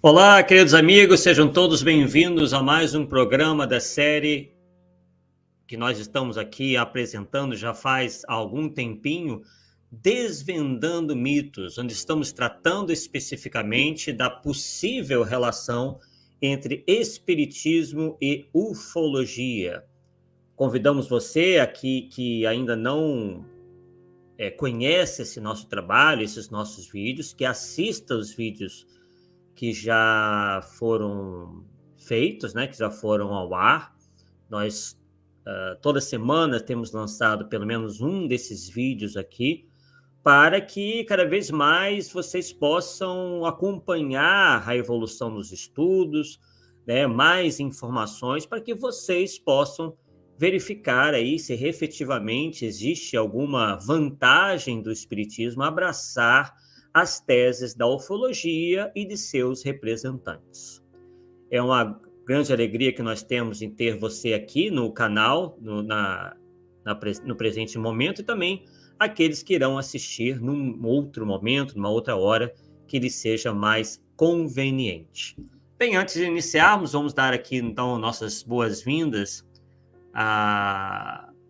Olá, queridos amigos, sejam todos bem-vindos a mais um programa da série que nós estamos aqui apresentando já faz algum tempinho, Desvendando Mitos, onde estamos tratando especificamente da possível relação entre espiritismo e ufologia. Convidamos você aqui que ainda não conhece esse nosso trabalho, esses nossos vídeos, que assista os vídeos que já foram feitos, né, que já foram ao ar. Nós, toda semana, temos lançado pelo menos um desses vídeos aqui, para que cada vez mais vocês possam acompanhar a evolução dos estudos, né, mais informações, para que vocês possam verificar aí se efetivamente existe alguma vantagem do espiritismo abraçar as teses da ufologia e de seus representantes. É uma grande alegria que nós temos em ter você aqui no canal, no presente momento, e também aqueles que irão assistir num outro momento, numa outra hora, que lhe seja mais conveniente. Bem, antes de iniciarmos, vamos dar aqui, então, nossas boas-vindas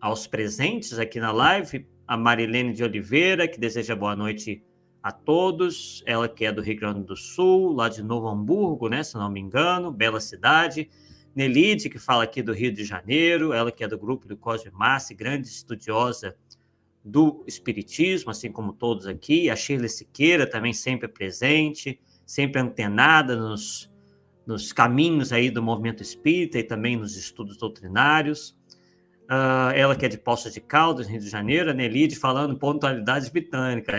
aos presentes aqui na live. A Marilene de Oliveira, que deseja boa noite a todos. Ela que é do Rio Grande do Sul, lá de Novo Hamburgo, né, se não me engano, bela cidade. Nelide, que fala aqui do Rio de Janeiro, ela que é do grupo do Cosme Massi, grande estudiosa do espiritismo, assim como todos aqui. A Shirley Siqueira também sempre presente, sempre antenada nos caminhos aí do movimento espírita e também nos estudos doutrinários. Ela que é de Poços de Caldas, Rio de Janeiro, a Nelide falando pontualidade britânica.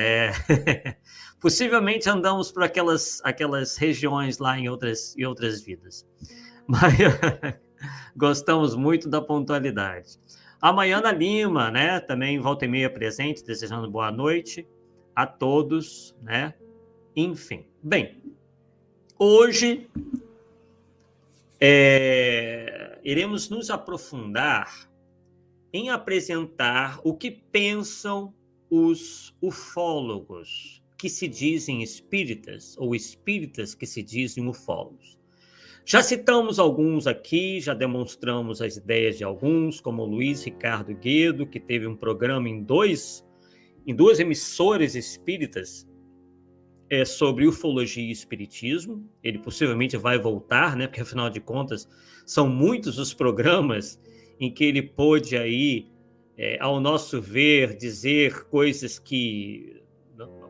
Possivelmente andamos por aquelas regiões lá em outras vidas. Mas gostamos muito da pontualidade. A Maiana Lima, né, também volta e meia presente, desejando boa noite a todos, né? Enfim, bem, hoje iremos nos aprofundar em apresentar o que pensam os ufólogos que se dizem espíritas, ou espíritas que se dizem ufólogos. Já citamos alguns aqui, já demonstramos as ideias de alguns, como o Luiz Ricardo Guedo, que teve um programa em duas emissoras espíritas sobre ufologia e espiritismo. Ele possivelmente vai voltar, né? Porque afinal de contas são muitos os programas em que ele pôde aí, ao nosso ver, dizer coisas que,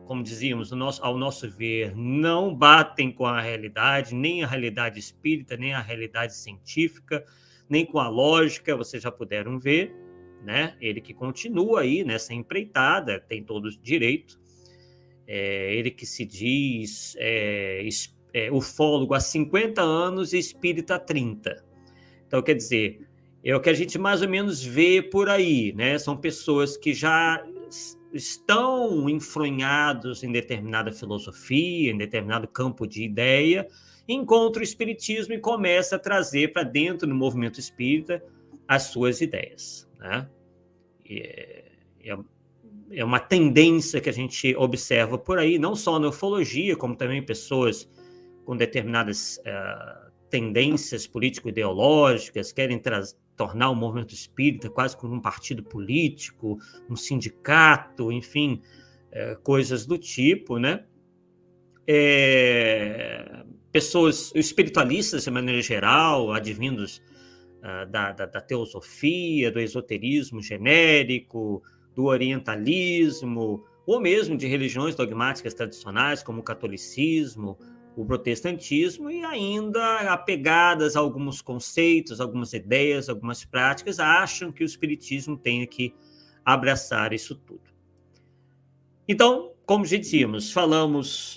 como dizíamos, ao nosso ver, não batem com a realidade, nem a realidade espírita, nem a realidade científica, nem com a lógica, vocês já puderam ver, né? Ele que continua aí nessa empreitada, tem todo o direito. Ele que se diz ufólogo há 50 anos e espírita há 30. Então, quer dizer, é o que a gente mais ou menos vê por aí, né? São pessoas que já estão enfronhados em determinada filosofia, em determinado campo de ideia, encontra o espiritismo e começa a trazer para dentro do movimento espírita as suas ideias, né? É uma tendência que a gente observa por aí, não só na ufologia, como também pessoas com determinadas tendências político-ideológicas, querem tornar o movimento espírita quase como um partido político, um sindicato, enfim, coisas do tipo, né? Pessoas espiritualistas, de maneira geral, advindos da teosofia, do esoterismo genérico, do orientalismo, ou mesmo de religiões dogmáticas tradicionais, como o catolicismo, o protestantismo, e ainda apegadas a alguns conceitos, algumas ideias, algumas práticas, acham que o espiritismo tem que abraçar isso tudo. Então, como já dizíamos,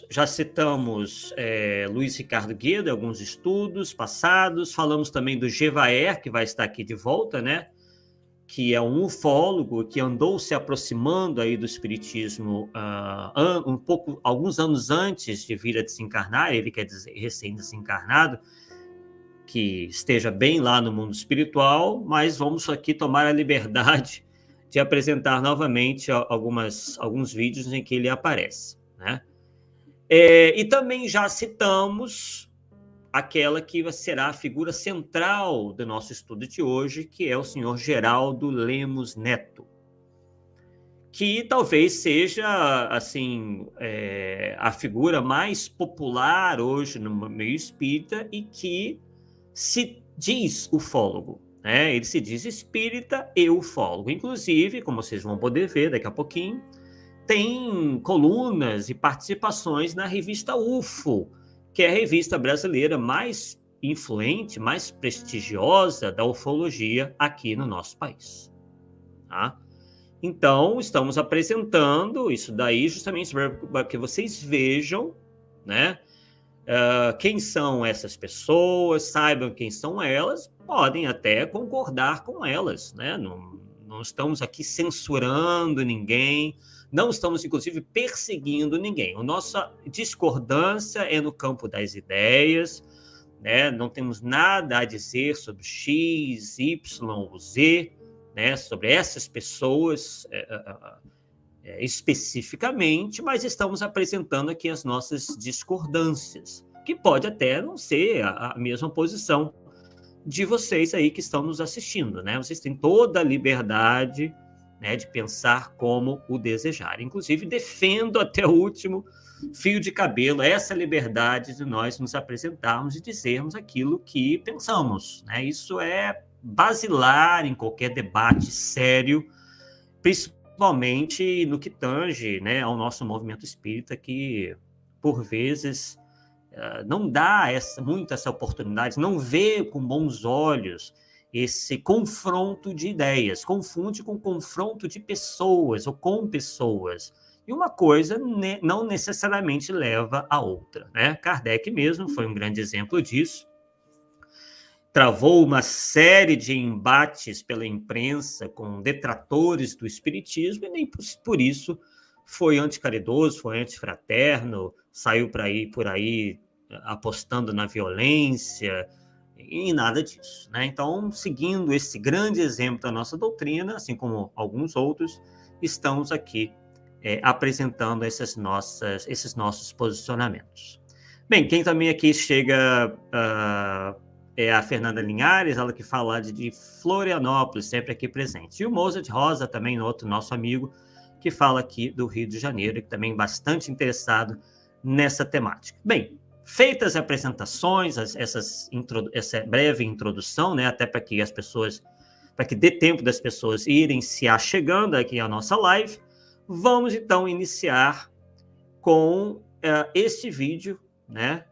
já citamos Luiz Ricardo Guedo, alguns estudos passados, falamos também do Gevaer, que vai estar aqui de volta, né? Que é um ufólogo que andou se aproximando aí do espiritismo alguns anos antes de vir a desencarnar, ele quer dizer recém-desencarnado, que esteja bem lá no mundo espiritual, mas vamos aqui tomar a liberdade de apresentar novamente alguns vídeos em que ele aparece, né? E também já citamos aquela que será a figura central do nosso estudo de hoje, que é o senhor Geraldo Lemos Neto, que talvez seja assim a figura mais popular hoje no meio espírita e que se diz ufólogo, né? Ele se diz espírita e ufólogo. Inclusive, como vocês vão poder ver daqui a pouquinho, tem colunas e participações na revista UFO, que é a revista brasileira mais influente, mais prestigiosa da ufologia aqui no nosso país. Tá? Então, estamos apresentando isso daí justamente para que vocês vejam, né, quem são essas pessoas, saibam quem são elas, podem até concordar com elas, né? Não estamos aqui censurando ninguém, não estamos, inclusive, perseguindo ninguém. A nossa discordância é no campo das ideias, né? Não temos nada a dizer sobre X, Y ou Z, né, sobre essas pessoas especificamente, mas estamos apresentando aqui as nossas discordâncias, que pode até não ser a mesma posição de vocês aí que estão nos assistindo, né? Vocês têm toda a liberdade, né, de pensar como o desejar. Inclusive, defendo até o último fio de cabelo essa liberdade de nós nos apresentarmos e dizermos aquilo que pensamos, né? Isso é basilar em qualquer debate sério, principalmente no que tange, né, ao nosso movimento espírita, que, por vezes, não dá muito essa oportunidade, não vê com bons olhos esse confronto de ideias, confunde com confronto de pessoas ou com pessoas. E uma coisa não necessariamente leva à outra, né? Kardec mesmo foi um grande exemplo disso. Travou uma série de embates pela imprensa com detratores do espiritismo e nem por isso foi anticaridoso, foi antifraterno, saiu por aí apostando na violência e nada disso, né? Então, seguindo esse grande exemplo da nossa doutrina, assim como alguns outros, estamos aqui apresentando esses nossos posicionamentos. Bem, quem também aqui chega é a Fernanda Linhares, ela que fala de Florianópolis, sempre aqui presente. E o Mozart Rosa, também outro nosso amigo, que fala aqui do Rio de Janeiro, que também é bastante interessado nessa temática. Bem, feitas as apresentações, essa breve introdução, né, até para que as pessoas, para que dê tempo das pessoas irem se achegando aqui à nossa live, vamos então iniciar com este vídeo, né,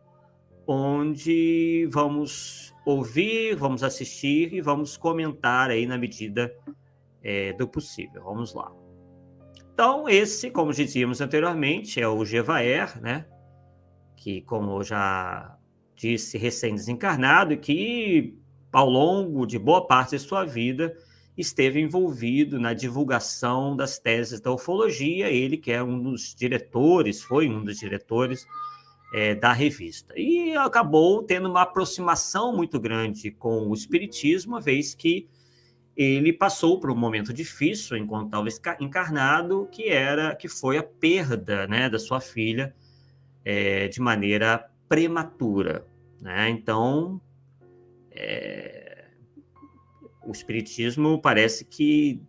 onde vamos ouvir, vamos assistir e vamos comentar aí na medida do possível. Vamos lá. Então, esse, como dizíamos anteriormente, é o Gevaer, né? Que, como eu já disse, recém-desencarnado e que, ao longo de boa parte de sua vida, esteve envolvido na divulgação das teses da ufologia, ele que é um dos diretores, foi um dos diretores da revista. E acabou tendo uma aproximação muito grande com o espiritismo, uma vez que ele passou por um momento difícil, enquanto estava encarnado, que foi a perda, né, da sua filha de maneira prematura, né? Então, o espiritismo parece que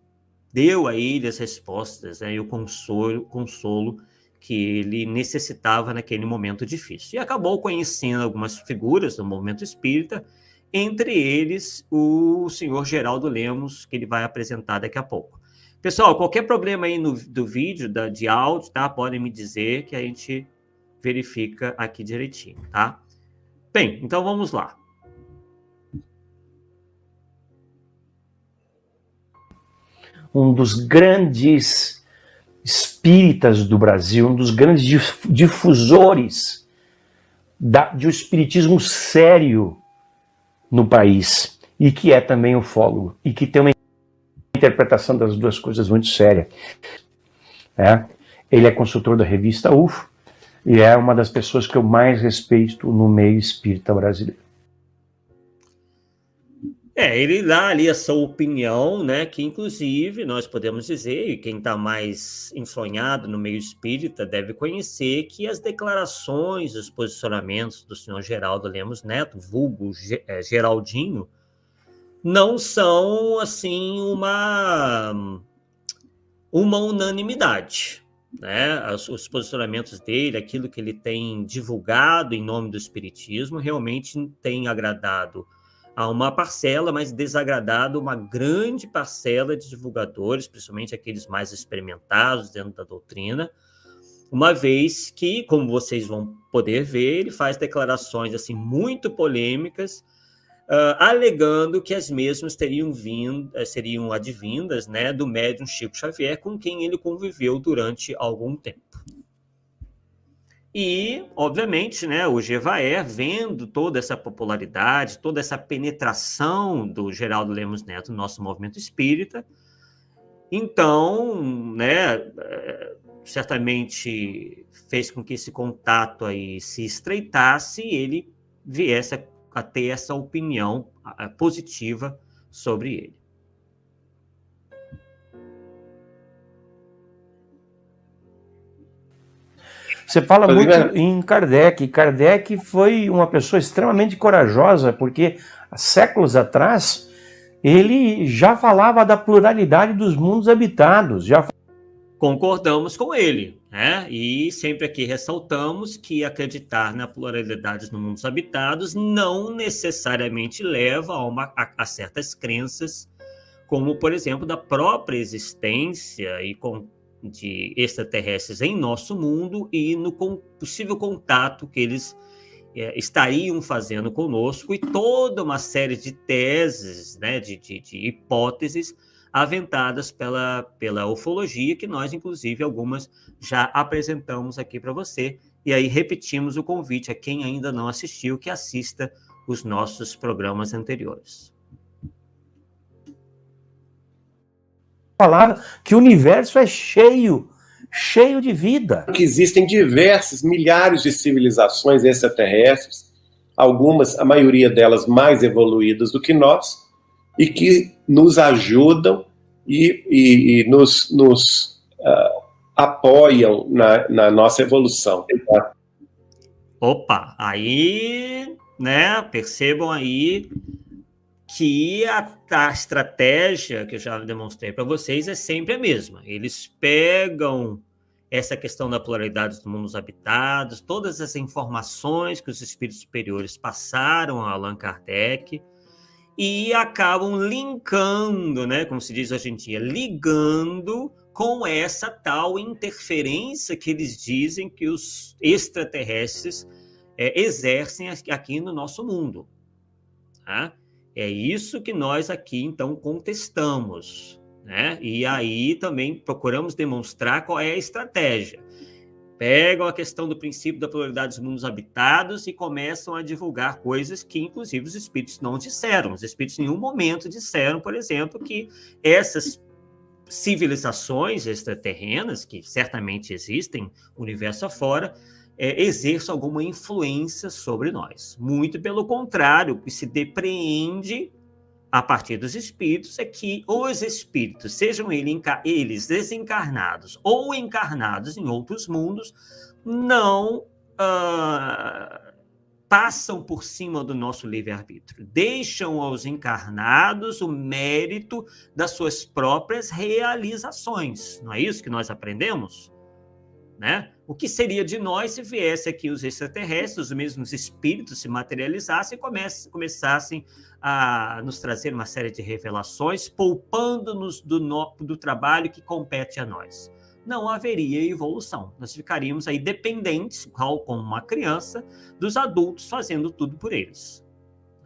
deu a ele as respostas, né, e o consolo que ele necessitava naquele momento difícil. E acabou conhecendo algumas figuras do movimento espírita, entre eles o senhor Geraldo Lemos, que ele vai apresentar daqui a pouco. Pessoal, qualquer problema aí do vídeo, de áudio, tá? Podem me dizer que a gente verifica aqui direitinho, tá? Bem, então vamos lá. Um dos grandes espíritas do Brasil, um dos grandes difusores de um espiritismo sério no país, e que é também ufólogo, e que tem uma interpretação das duas coisas muito séria. Ele é consultor da revista UFO, e é uma das pessoas que eu mais respeito no meio espírita brasileiro. Ele dá ali a sua opinião, né, que inclusive nós podemos dizer, e quem está mais enfronhado no meio espírita deve conhecer, que as declarações, os posicionamentos do senhor Geraldo Lemos Neto, vulgo Geraldinho, não são, assim, uma unanimidade, né? Os posicionamentos dele, aquilo que ele tem divulgado em nome do espiritismo, realmente tem agradado a uma parcela, mas desagradado uma grande parcela de divulgadores, principalmente aqueles mais experimentados dentro da doutrina, uma vez que, como vocês vão poder ver, ele faz declarações assim muito polêmicas, alegando que as mesmas seriam advindas, né, do médium Chico Xavier, com quem ele conviveu durante algum tempo. E, obviamente, né, o Jevaer, vendo toda essa popularidade, toda essa penetração do Geraldo Lemos Neto no nosso movimento espírita, então, né, certamente fez com que esse contato aí se estreitasse e ele viesse a ter essa opinião positiva sobre ele. Você fala muito em Kardec. Kardec foi uma pessoa extremamente corajosa, porque há séculos atrás ele já falava da pluralidade dos mundos habitados. Concordamos com ele, né? E sempre aqui ressaltamos que acreditar na pluralidade dos mundos habitados não necessariamente leva a certas crenças, como, por exemplo, da própria existência de extraterrestres em nosso mundo e no possível contato que eles estariam fazendo conosco, e toda uma série de teses, né, de hipóteses aventadas pela ufologia, que nós, inclusive, algumas já apresentamos aqui para você. E aí repetimos o convite a quem ainda não assistiu, que assista os nossos programas anteriores. Falar que o universo é cheio de vida. Que existem diversas, milhares de civilizações extraterrestres, algumas, a maioria delas mais evoluídas do que nós, e que nos ajudam e nos apoiam na nossa evolução. Opa, aí, né, percebam aí que a estratégia que eu já demonstrei para vocês é sempre a mesma. Eles pegam essa questão da pluralidade dos mundos habitados, todas as informações que os espíritos superiores passaram a Allan Kardec, e acabam linkando, né, como se diz hoje em dia, ligando com essa tal interferência que eles dizem que os extraterrestres exercem aqui no nosso mundo. Tá? É isso que nós aqui, então, contestamos, né? E aí também procuramos demonstrar qual é a estratégia. Pegam a questão do princípio da pluralidade dos mundos habitados e começam a divulgar coisas que, inclusive, os espíritos não disseram. Os espíritos em nenhum momento disseram, por exemplo, que essas civilizações extraterrenas, que certamente existem universo afora, exerçam alguma influência sobre nós. Muito pelo contrário, o que se depreende a partir dos espíritos é que os espíritos, sejam eles desencarnados ou encarnados em outros mundos, não passam por cima do nosso livre-arbítrio. Deixam aos encarnados o mérito das suas próprias realizações. Não é isso que nós aprendemos? Né? O que seria de nós se viesse aqui os extraterrestres, os mesmos espíritos se materializassem e começassem a nos trazer uma série de revelações, poupando-nos do trabalho que compete a nós? Não haveria evolução. Nós ficaríamos aí dependentes, como uma criança, dos adultos fazendo tudo por eles.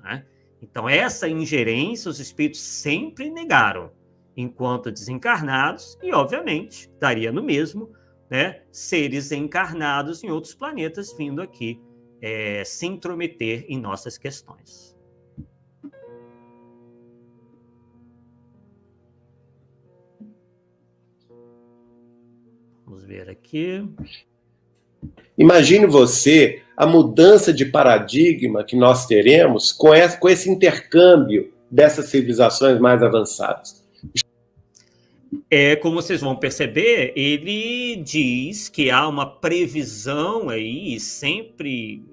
Né? Então, essa ingerência os espíritos sempre negaram, enquanto desencarnados, e, obviamente, daria no mesmo, né, seres encarnados em outros planetas vindo aqui se intrometer em nossas questões. Vamos ver aqui. Imagine você a mudança de paradigma que nós teremos com esse intercâmbio dessas civilizações mais avançadas? Como vocês vão perceber, ele diz que há uma previsão aí, sempre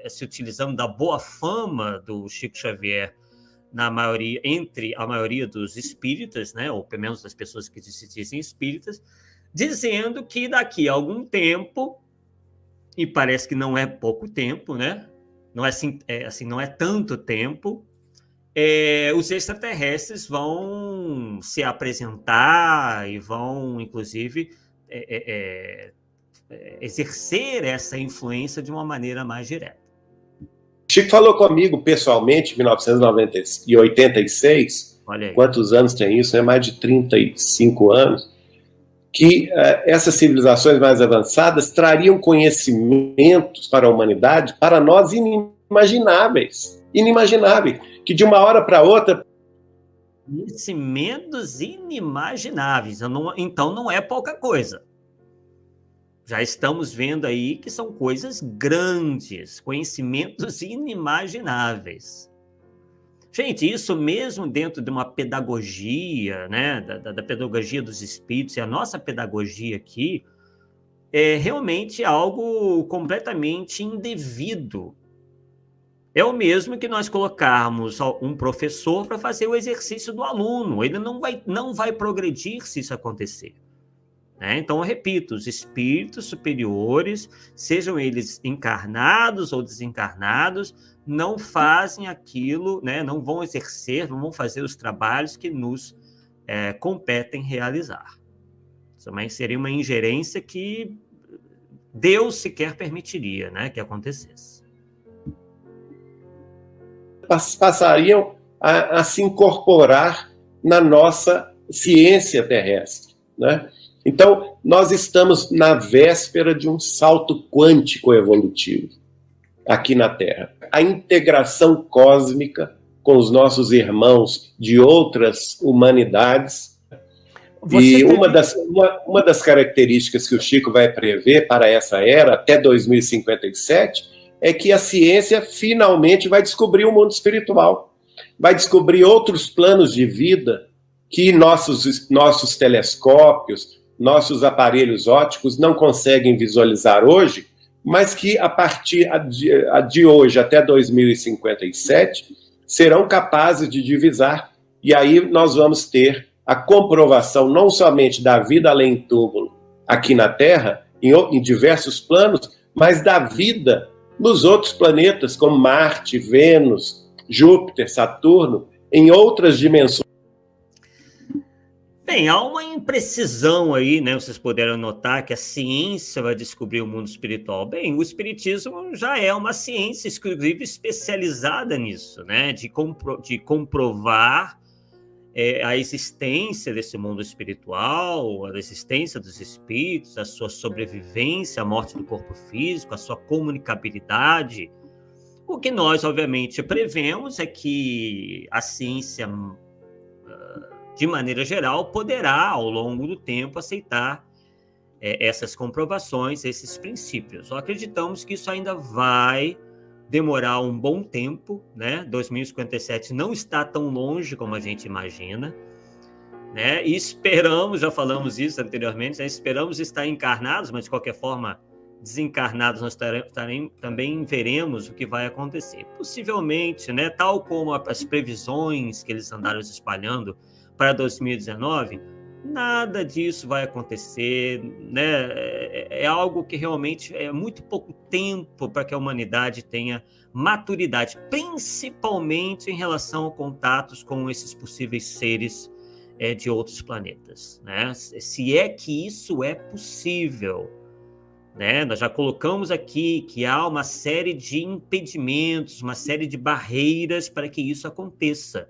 se utilizando da boa fama do Chico Xavier entre a maioria dos espíritas, né, ou pelo menos das pessoas que se dizem espíritas, dizendo que daqui a algum tempo, e parece que não é pouco tempo, né, não é tanto tempo, os extraterrestres vão se apresentar e vão, inclusive, exercer essa influência de uma maneira mais direta. Chico falou comigo pessoalmente em 1986, quantos anos tem isso? É mais de 35 anos, que essas civilizações mais avançadas trariam conhecimentos para a humanidade, para nós inimagináveis, que de uma hora para outra... Conhecimentos inimagináveis, então não é pouca coisa. Já estamos vendo aí que são coisas grandes, conhecimentos inimagináveis. Gente, isso mesmo dentro de uma pedagogia, né, da pedagogia dos espíritos, e a nossa pedagogia aqui é realmente algo completamente indevido. É o mesmo que nós colocarmos um professor para fazer o exercício do aluno. Ele não vai progredir se isso acontecer. Então, eu repito, os espíritos superiores, sejam eles encarnados ou desencarnados, não fazem aquilo, né? Não vão exercer, não vão fazer os trabalhos que nos competem realizar. Isso também seria uma ingerência que Deus sequer permitiria, né, que acontecesse. Passariam a se incorporar na nossa ciência terrestre, né? Então, nós estamos na véspera de um salto quântico evolutivo aqui na Terra. A integração cósmica com os nossos irmãos de outras humanidades. Uma das características que o Chico vai prever para essa era, até 2057, é que a ciência finalmente vai descobrir o mundo espiritual, vai descobrir outros planos de vida que nossos telescópios, nossos aparelhos ópticos não conseguem visualizar hoje, mas que a partir de hoje até 2057 serão capazes de divisar, e aí nós vamos ter a comprovação não somente da vida além túmulo aqui na Terra, em diversos planos, mas da vida nos outros planetas, como Marte, Vênus, Júpiter, Saturno, em outras dimensões. Bem, há uma imprecisão aí, né? Vocês puderam notar que a ciência vai descobrir o mundo espiritual. Bem, o espiritismo já é uma ciência, inclusive, especializada nisso, né? De comprovar a existência desse mundo espiritual, a existência dos espíritos, a sua sobrevivência, a morte do corpo físico, a sua comunicabilidade. O que nós, obviamente, prevemos é que a ciência, de maneira geral, poderá, ao longo do tempo, aceitar essas comprovações, esses princípios. Só acreditamos que isso ainda vai demorar um bom tempo, né? 2057 não está tão longe como a gente imagina, né? E esperamos, já falamos isso anteriormente, né? Esperamos estar encarnados, mas de qualquer forma, desencarnados, nós também veremos o que vai acontecer. Possivelmente, né? Tal como as previsões que eles andaram se espalhando para 2019, nada disso vai acontecer, né? É algo que realmente é muito pouco tempo para que a humanidade tenha maturidade, principalmente em relação a contatos com esses possíveis seres de outros planetas, né? Se é que isso é possível, né? Nós já colocamos aqui que há uma série de impedimentos, uma série de barreiras para que isso aconteça,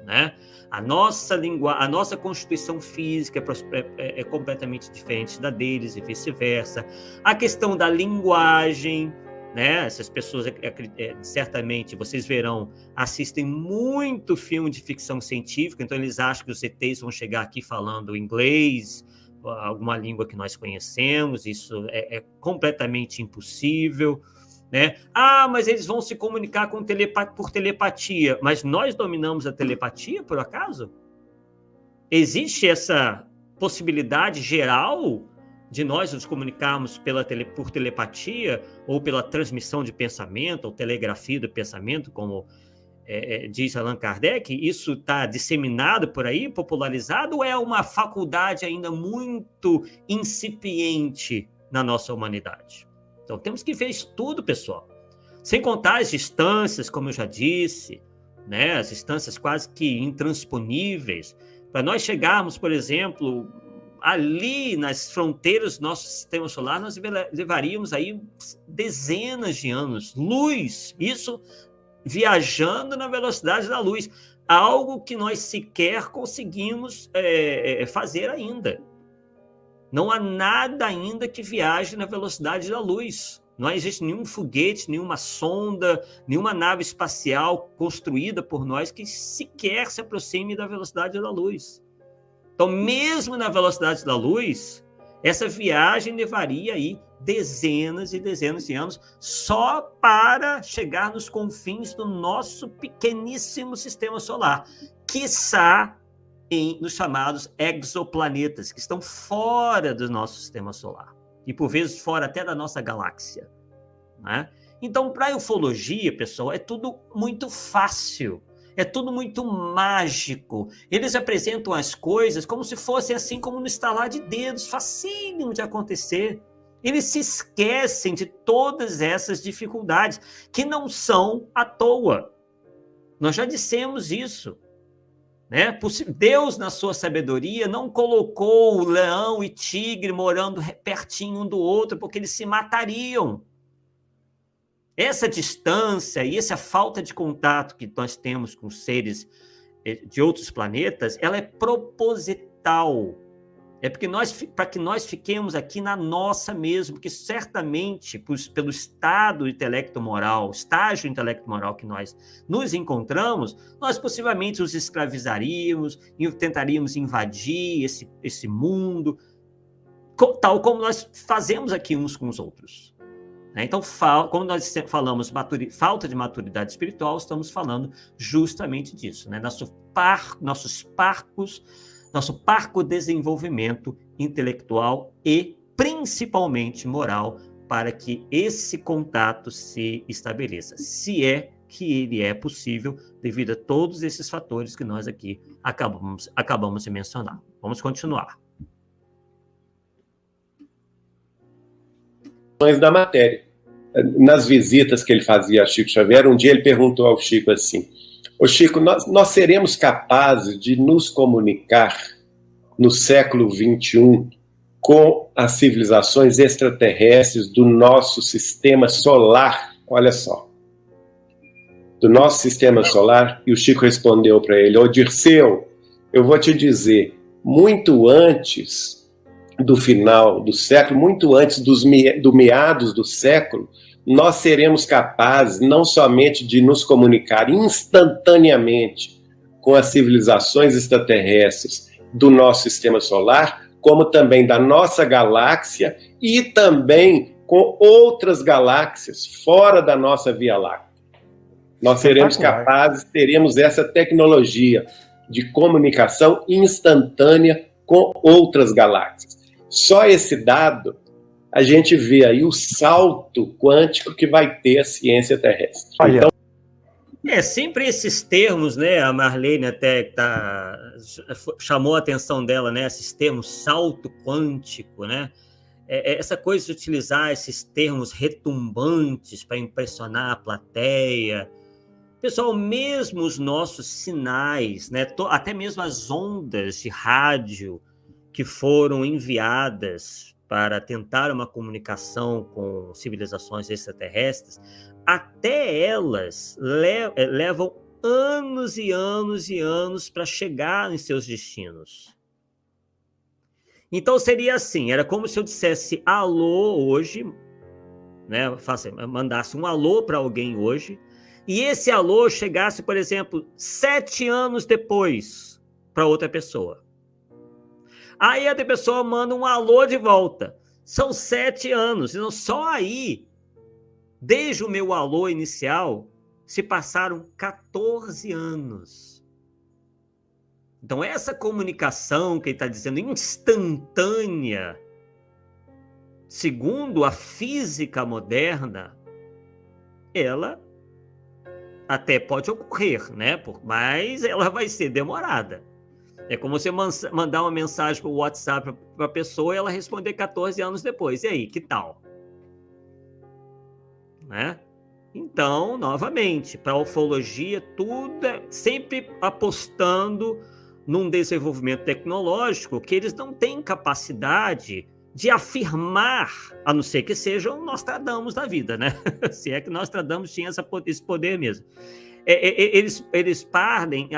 né? A nossa constituição física é completamente diferente da deles e vice-versa. A questão da linguagem, né? Essas pessoas, certamente, vocês verão, assistem muito filme de ficção científica, então eles acham que os ETs vão chegar aqui falando inglês, alguma língua que nós conhecemos. Isso é completamente impossível, né? Ah, mas eles vão se comunicar por telepatia. Mas nós dominamos a telepatia, por acaso? Existe essa possibilidade geral de nós nos comunicarmos por telepatia ou pela transmissão de pensamento, ou telegrafia do pensamento, como diz Allan Kardec? Isso está disseminado por aí, popularizado, ou é uma faculdade ainda muito incipiente na nossa humanidade? Então, temos que ver isso tudo, pessoal. Sem contar as distâncias, como eu já disse, né? As distâncias quase que intransponíveis. Para nós chegarmos, por exemplo, ali nas fronteiras do nosso sistema solar, nós levaríamos aí dezenas de anos, luz, isso viajando na velocidade da luz, algo que nós sequer conseguimos fazer ainda. Não há nada ainda que viaje na velocidade da luz. Não existe nenhum foguete, nenhuma sonda, nenhuma nave espacial construída por nós que sequer se aproxime da velocidade da luz. Então, mesmo na velocidade da luz, essa viagem levaria aí dezenas e dezenas de anos só para chegar nos confins do nosso pequeníssimo sistema solar, quiçá nos chamados exoplanetas, que estão fora do nosso sistema solar, e por vezes fora até da nossa galáxia, né? Então, para a ufologia, pessoal, é tudo muito fácil, é tudo muito mágico. Eles apresentam as coisas como se fossem assim como no estalar de dedos, facílimo de acontecer. Eles se esquecem de todas essas dificuldades, que não são à toa. Nós já dissemos isso, né? Deus, na sua sabedoria, não colocou o leão e tigre morando pertinho um do outro, porque eles se matariam. Essa distância e essa falta de contato que nós temos com seres de outros planetas, ela é proposital. É para que nós fiquemos aqui na nossa mesmo, porque certamente, pelo estágio intelecto-moral que nós nos encontramos, nós possivelmente os escravizaríamos e tentaríamos invadir esse mundo, tal como nós fazemos aqui uns com os outros. Então, quando nós falamos falta de maturidade espiritual, estamos falando justamente disso, né? Nosso parco desenvolvimento intelectual e principalmente moral para que esse contato se estabeleça, se é que ele é possível devido a todos esses fatores que nós aqui acabamos de mencionar. Vamos continuar. Da matéria. Nas visitas que ele fazia a Chico Xavier, um dia ele perguntou ao Chico assim: ô Chico, nós seremos capazes de nos comunicar no século XXI com as civilizações extraterrestres do nosso sistema solar? Olha só, do nosso sistema solar. E o Chico respondeu para ele: ô Dirceu, eu vou te dizer, muito antes do final do século, muito antes do meados do século, nós seremos capazes não somente de nos comunicar instantaneamente com as civilizações extraterrestres do nosso sistema solar, como também da nossa galáxia e também com outras galáxias fora da nossa Via Láctea. Nós seremos capazes, teremos essa tecnologia de comunicação instantânea com outras galáxias. Só esse dado, a gente vê aí o salto quântico que vai ter a ciência terrestre. Olha. Então, sempre esses termos, né? A Marlene até chamou a atenção dela, né? Esses termos, salto quântico, né? Essa coisa de utilizar esses termos retumbantes para impressionar a plateia. Pessoal, mesmo os nossos sinais, né? Até mesmo as ondas de rádio que foram enviadas para tentar uma comunicação com civilizações extraterrestres, até elas levam anos e anos e anos para chegar em seus destinos. Então seria assim, era como se eu dissesse alô hoje, né? Mandasse um alô para alguém hoje, e esse alô chegasse, por exemplo, 7 anos depois para outra pessoa. Aí a outra pessoa manda um alô de volta. São 7 anos. Então, só aí, Desde o meu alô inicial, se passaram 14 anos. Então, essa comunicação que ele está dizendo instantânea, segundo a física moderna, ela até pode ocorrer, né? Mas ela vai ser demorada. É como você mandar uma mensagem para o WhatsApp para a pessoa e ela responder 14 anos depois. E aí, que tal? Né? Então, novamente, para a ufologia, tudo é sempre apostando num desenvolvimento tecnológico que eles não têm capacidade de afirmar, a não ser que sejam Nostradamus da vida, né? Se é que Nostradamus tinha esse poder mesmo. Eles partem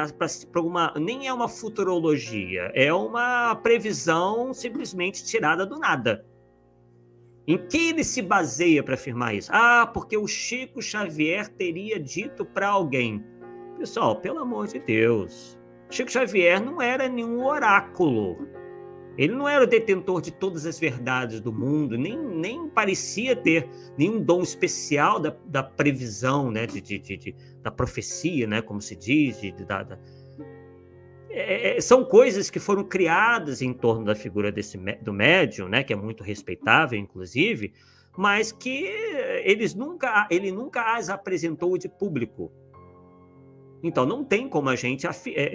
para uma... Nem é uma futurologia, é uma previsão simplesmente tirada do nada. Em que ele se baseia para afirmar isso? Ah, porque o Chico Xavier teria dito para alguém. Pessoal, pelo amor de Deus, Chico Xavier não era nenhum oráculo. Ele não era o detentor de todas as verdades do mundo, nem parecia ter nenhum dom especial da previsão, né, da profecia, né, como se diz, são coisas que foram criadas em torno da figura do médium, né, que é muito respeitável, inclusive, mas que ele nunca as apresentou de público. Então, não tem como a gente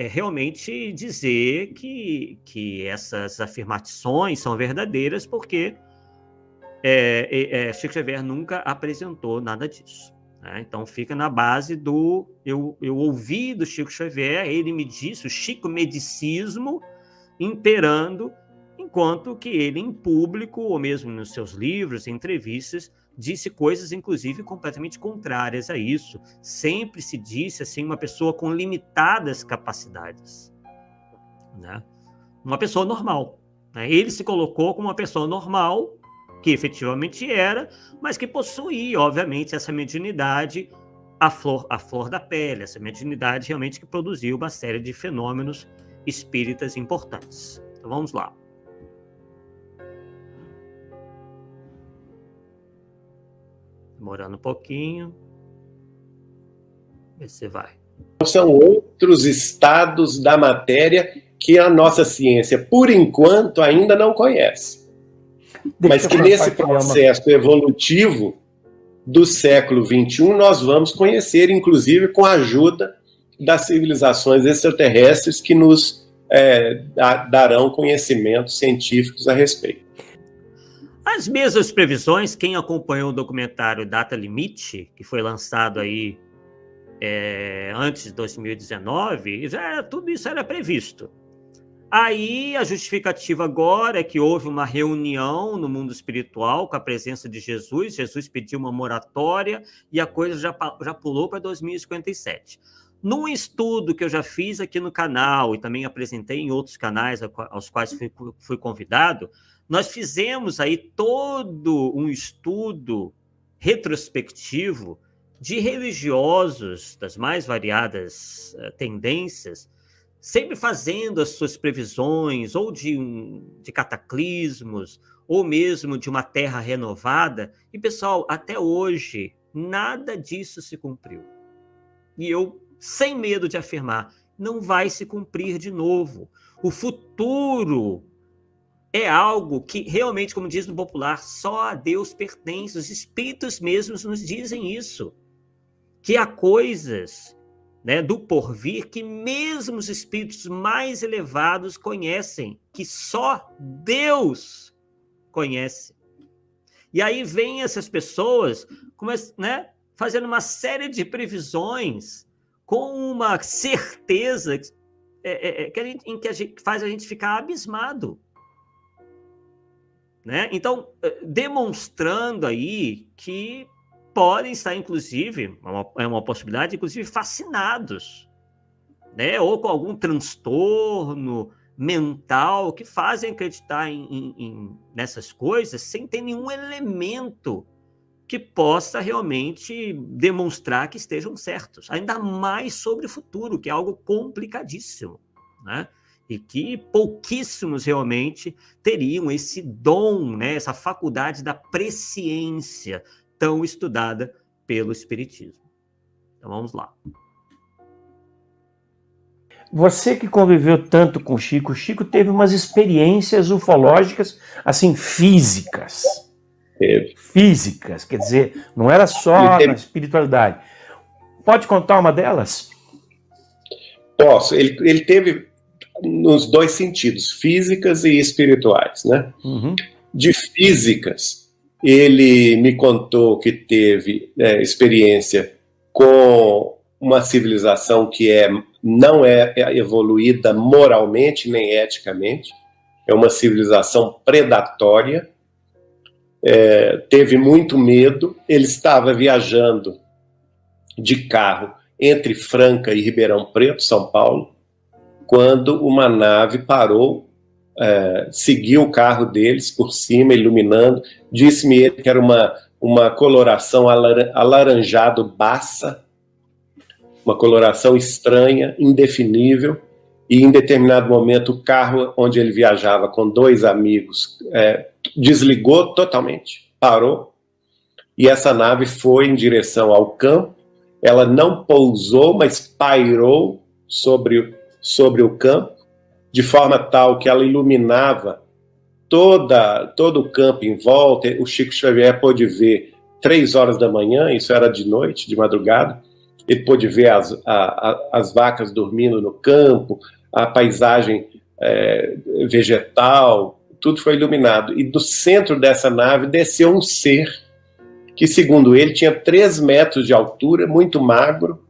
realmente dizer que essas afirmações são verdadeiras, porque Chico Xavier nunca apresentou nada disso. Né? Então, fica na base do... Eu ouvi do Chico Xavier, ele me disse, o chico-medicismo imperando, enquanto que ele, em público, ou mesmo nos seus livros, em entrevistas, disse coisas, inclusive, completamente contrárias a isso. Sempre se disse, assim, uma pessoa com limitadas capacidades. Né? Uma pessoa normal. Né? Ele se colocou como uma pessoa normal, que efetivamente era, mas que possuía, obviamente, essa mediunidade à flor da pele, essa mediunidade realmente que produziu uma série de fenômenos espíritas importantes. Então, vamos lá. Demorando um pouquinho. Vê se vai. São outros estados da matéria que a nossa ciência, por enquanto, ainda não conhece. Mas que nesse processo evolutivo do século XXI nós vamos conhecer, inclusive com a ajuda das civilizações extraterrestres que nos darão conhecimentos científicos a respeito. As mesmas previsões, quem acompanhou o documentário Data Limite, que foi lançado aí antes de 2019, tudo isso era previsto. Aí a justificativa agora é que houve uma reunião no mundo espiritual com a presença de Jesus. Jesus pediu uma moratória e a coisa já pulou para 2057. Num estudo que eu já fiz aqui no canal e também apresentei em outros canais aos quais fui convidado, nós fizemos aí todo um estudo retrospectivo de religiosos das mais variadas tendências, sempre fazendo as suas previsões, ou de cataclismos, ou mesmo de uma terra renovada. E, pessoal, até hoje, nada disso se cumpriu. E eu, sem medo de afirmar, não vai se cumprir de novo. O futuro é algo que realmente, como diz no popular, só a Deus pertence. Os espíritos mesmos nos dizem isso. Que há coisas, né, do porvir que mesmo os espíritos mais elevados conhecem, que só Deus conhece. E aí vem essas pessoas, né, fazendo uma série de previsões com uma certeza que faz a gente ficar abismado. Né? Então, demonstrando aí que podem estar, inclusive, é uma possibilidade, inclusive, fascinados, né? Ou com algum transtorno mental que fazem acreditar nessas coisas sem ter nenhum elemento que possa realmente demonstrar que estejam certos. Ainda mais sobre o futuro, que é algo complicadíssimo, né? E que pouquíssimos realmente teriam esse dom, né? Essa faculdade da presciência tão estudada pelo Espiritismo. Então vamos lá. Você que conviveu tanto com o Chico teve umas experiências ufológicas, assim, físicas. Físicas, quer dizer, não era só na espiritualidade. Pode contar uma delas? Posso. Ele teve nos dois sentidos, físicas e espirituais, né? Uhum. De físicas, ele me contou que teve experiência com uma civilização que não é evoluída moralmente nem eticamente, é uma civilização predatória, teve muito medo, ele estava viajando de carro entre Franca e Ribeirão Preto, São Paulo, quando uma nave parou, seguiu o carro deles por cima, iluminando, disse-me ele que era uma coloração alaranjado-baça, uma coloração estranha, indefinível, e em determinado momento o carro onde ele viajava com dois amigos desligou totalmente, parou, e essa nave foi em direção ao campo. Ela não pousou, mas pairou sobre o campo, de forma tal que ela iluminava todo o campo em volta. O Chico Xavier pôde ver 3 horas da manhã, isso era de noite, de madrugada, ele pôde ver as vacas dormindo no campo, a paisagem vegetal, tudo foi iluminado. E do centro dessa nave desceu um ser que, segundo ele, tinha 3 metros de altura, muito magro,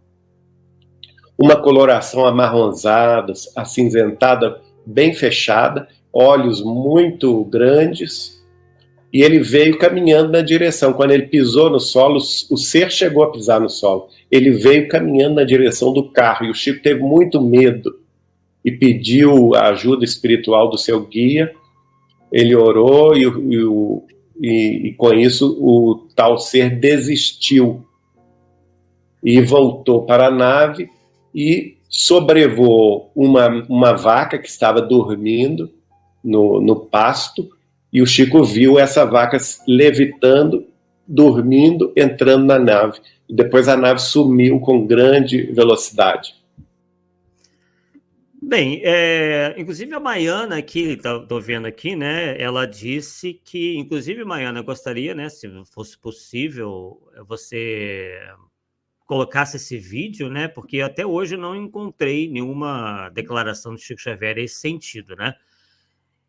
uma coloração amarronzada, acinzentada, bem fechada, olhos muito grandes, e ele veio caminhando na direção. Quando ele pisou no solo, o ser chegou a pisar no solo, ele veio caminhando na direção do carro, e o Chico teve muito medo e pediu a ajuda espiritual do seu guia. Ele orou e com isso o tal ser desistiu e voltou para a nave e sobrevoou uma vaca que estava dormindo no pasto, e o Chico viu essa vaca levitando, dormindo, entrando na nave. E depois a nave sumiu com grande velocidade. Bem, inclusive a Maiana aqui, estou vendo aqui, né? Ela disse que, inclusive, Maiana, gostaria, né, se fosse possível, você colocasse esse vídeo, né? Porque até hoje eu não encontrei nenhuma declaração do Chico Xavier nesse sentido, né?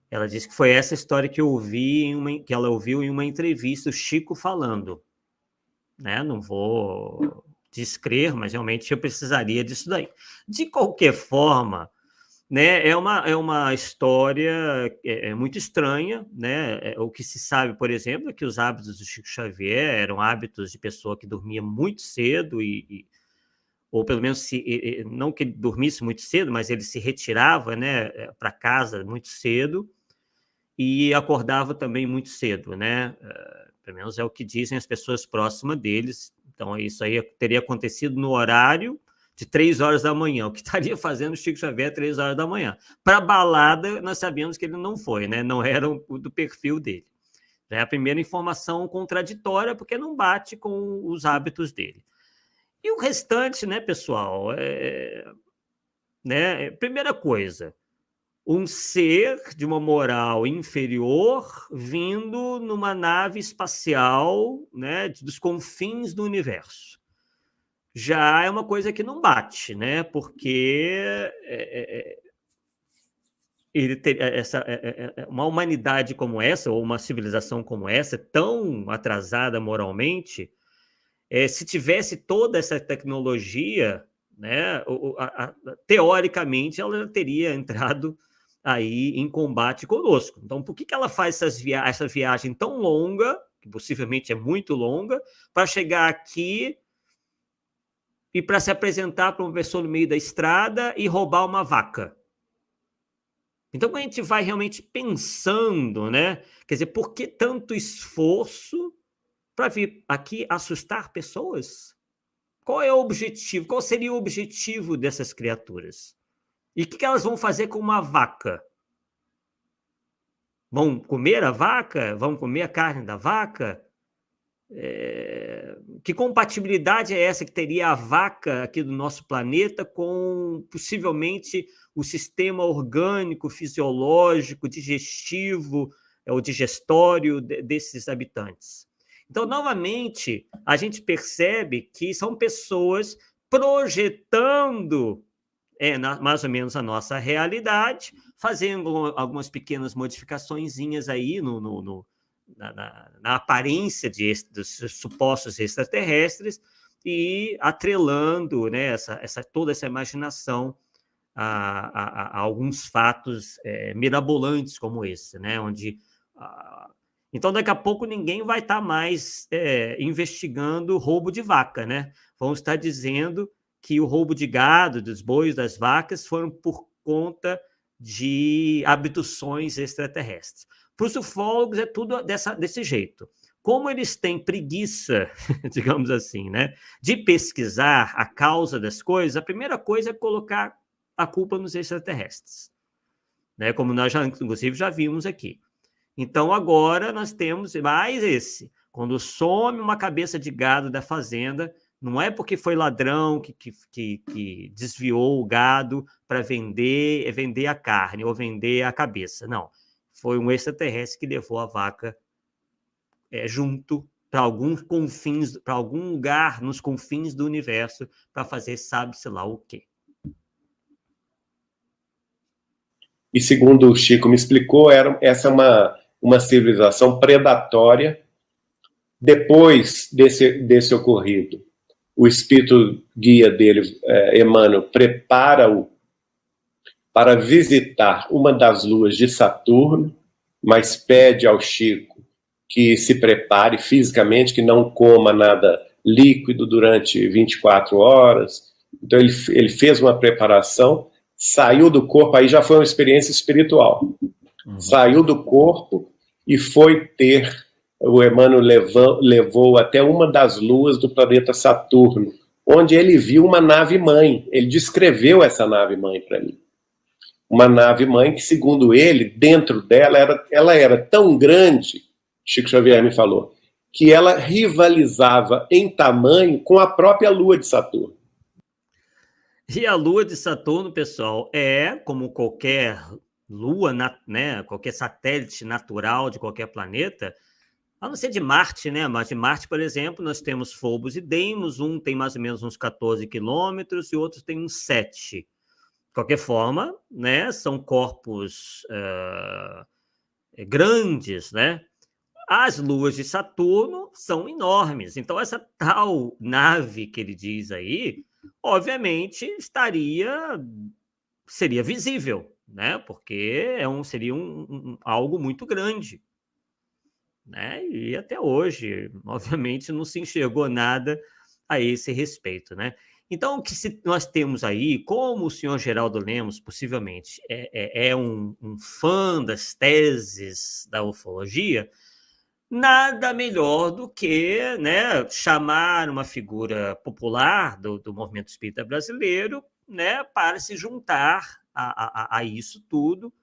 Ela disse que foi essa história que que ela ouviu em uma entrevista, o Chico falando, né? Não vou descrever, mas realmente eu precisaria disso daí. De qualquer forma, né, é uma história muito estranha, né? O que se sabe, por exemplo, é que os hábitos do Chico Xavier eram hábitos de pessoa que dormia muito cedo, ou pelo menos, não que ele dormisse muito cedo, mas ele se retirava, né, para casa muito cedo e acordava também muito cedo, né? Pelo menos é o que dizem as pessoas próximas deles. Então, isso aí teria acontecido no horário de 3 horas da manhã. O que estaria fazendo o Chico Xavier 3 horas da manhã? Para a balada, nós sabemos que ele não foi, né? Não era do perfil dele. Já é a primeira informação contraditória, porque não bate com os hábitos dele. E o restante, né, pessoal? Primeira coisa, um ser de uma moral inferior vindo numa nave espacial, né, dos confins do universo. Já é uma coisa que não bate, né? Porque uma humanidade como essa, ou uma civilização como essa, tão atrasada moralmente, se tivesse toda essa tecnologia, né, teoricamente ela teria entrado aí em combate conosco. Então, por que ela faz essa viagem tão longa, que possivelmente é muito longa, para chegar aqui e para se apresentar para uma pessoa no meio da estrada e roubar uma vaca? Então, quando a gente vai realmente pensando, né? Quer dizer, por que tanto esforço para vir aqui assustar pessoas? Qual é o objetivo? Qual seria o objetivo dessas criaturas? E o que elas vão fazer com uma vaca? Vão comer a vaca? Vão comer a carne da vaca? Que compatibilidade é essa que teria a vaca aqui do nosso planeta com, possivelmente, o sistema orgânico, fisiológico, digestivo, o digestório desses habitantes? Então, novamente, a gente percebe que são pessoas projetando mais ou menos a nossa realidade, fazendo algumas pequenas modificaçõezinhas aí na aparência dos supostos extraterrestres e atrelando, né, toda essa imaginação a alguns fatos mirabolantes como esse, né, onde... Então, daqui a pouco, ninguém vai estar mais investigando roubo de vaca, né? Vão estar dizendo que o roubo de gado, dos bois, das vacas, foram por conta de abduções extraterrestres. Para os ufólogos é tudo desse jeito. Como eles têm preguiça, digamos assim, né, de pesquisar a causa das coisas, a primeira coisa é colocar a culpa nos extraterrestres, né, como nós inclusive já vimos aqui. Então, agora nós temos mais esse. Quando some uma cabeça de gado da fazenda, não é porque foi ladrão que desviou o gado para vender a carne ou vender a cabeça. Não. Foi um extraterrestre que levou a vaca junto para algum lugar nos confins do universo para fazer sabe-se lá o quê. E segundo o Chico me explicou, essa é uma civilização predatória. Depois desse ocorrido, o espírito guia dele, Emmanuel, prepara-o para visitar uma das luas de Saturno, mas pede ao Chico que se prepare fisicamente, que não coma nada líquido durante 24 horas. Então ele fez uma preparação, saiu do corpo, aí já foi uma experiência espiritual. Saiu do corpo e foi ter... O Emmanuel levou até uma das luas do planeta Saturno, onde ele viu uma nave-mãe. Ele descreveu essa nave-mãe para mim. Uma nave-mãe que, segundo ele, dentro dela, ela era tão grande, Chico Xavier me falou, que ela rivalizava em tamanho com a própria lua de Saturno. E a lua de Saturno, pessoal, como qualquer lua, né, qualquer satélite natural de qualquer planeta, a não ser de Marte, né? Mas de Marte, por exemplo, nós temos Phobos e Deimos, um tem mais ou menos uns 14 quilômetros e o outro tem uns 7. De qualquer forma, né, são corpos grandes, né? As luas de Saturno são enormes. Então, essa tal nave que ele diz aí, obviamente, seria visível, né? Porque seria algo muito grande. Né? E até hoje, obviamente, não se enxergou nada a esse respeito, né? Então, o que nós temos aí, como o senhor Geraldo Lemos, possivelmente, é um fã das teses da ufologia, nada melhor do que, né, chamar uma figura popular do movimento espírita brasileiro, né, para se juntar a isso tudo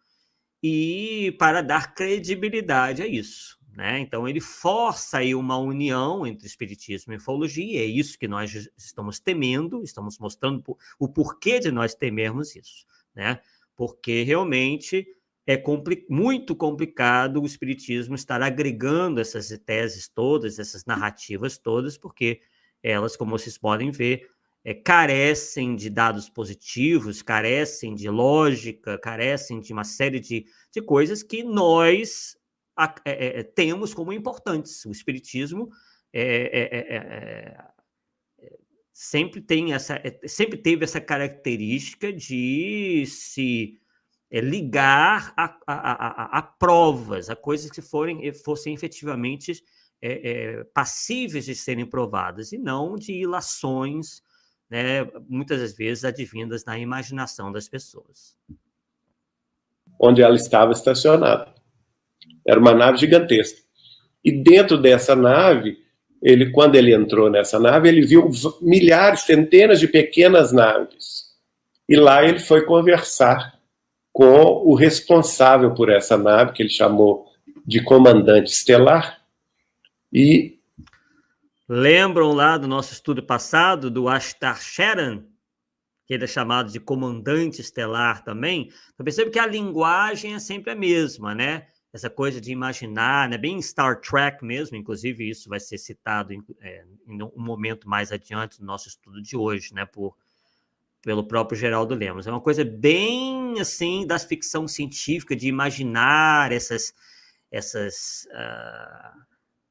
e para dar credibilidade a isso. Né? Então, ele força aí uma união entre espiritismo e ufologia, é isso que nós estamos temendo, estamos mostrando o porquê de nós temermos isso, né? Porque realmente é muito complicado o espiritismo estar agregando essas teses todas, essas narrativas todas, porque elas, como vocês podem ver, carecem de dados positivos, carecem de lógica, carecem de uma série de coisas que nós temos como importantes. O espiritismo sempre teve essa característica de se ligar a provas, a coisas que fossem efetivamente passíveis de serem provadas, e não de ilações, né, muitas das vezes advindas na imaginação das pessoas. Onde ela estava estacionada. Era uma nave gigantesca. E dentro dessa nave, quando ele entrou nessa nave, ele viu milhares, centenas de pequenas naves. E lá ele foi conversar com o responsável por essa nave, que ele chamou de comandante estelar, e Lembram lá do nosso estudo passado, do Ashtar Sheran, que ele é chamado de comandante estelar também? Então, percebe que a linguagem é sempre a mesma, né? Essa coisa de imaginar, né? Bem Star Trek mesmo, inclusive isso vai ser citado em um momento mais adiante no nosso estudo de hoje, né? Pelo próprio Geraldo Lemos. É uma coisa bem, assim, da ficção científica, de imaginar essas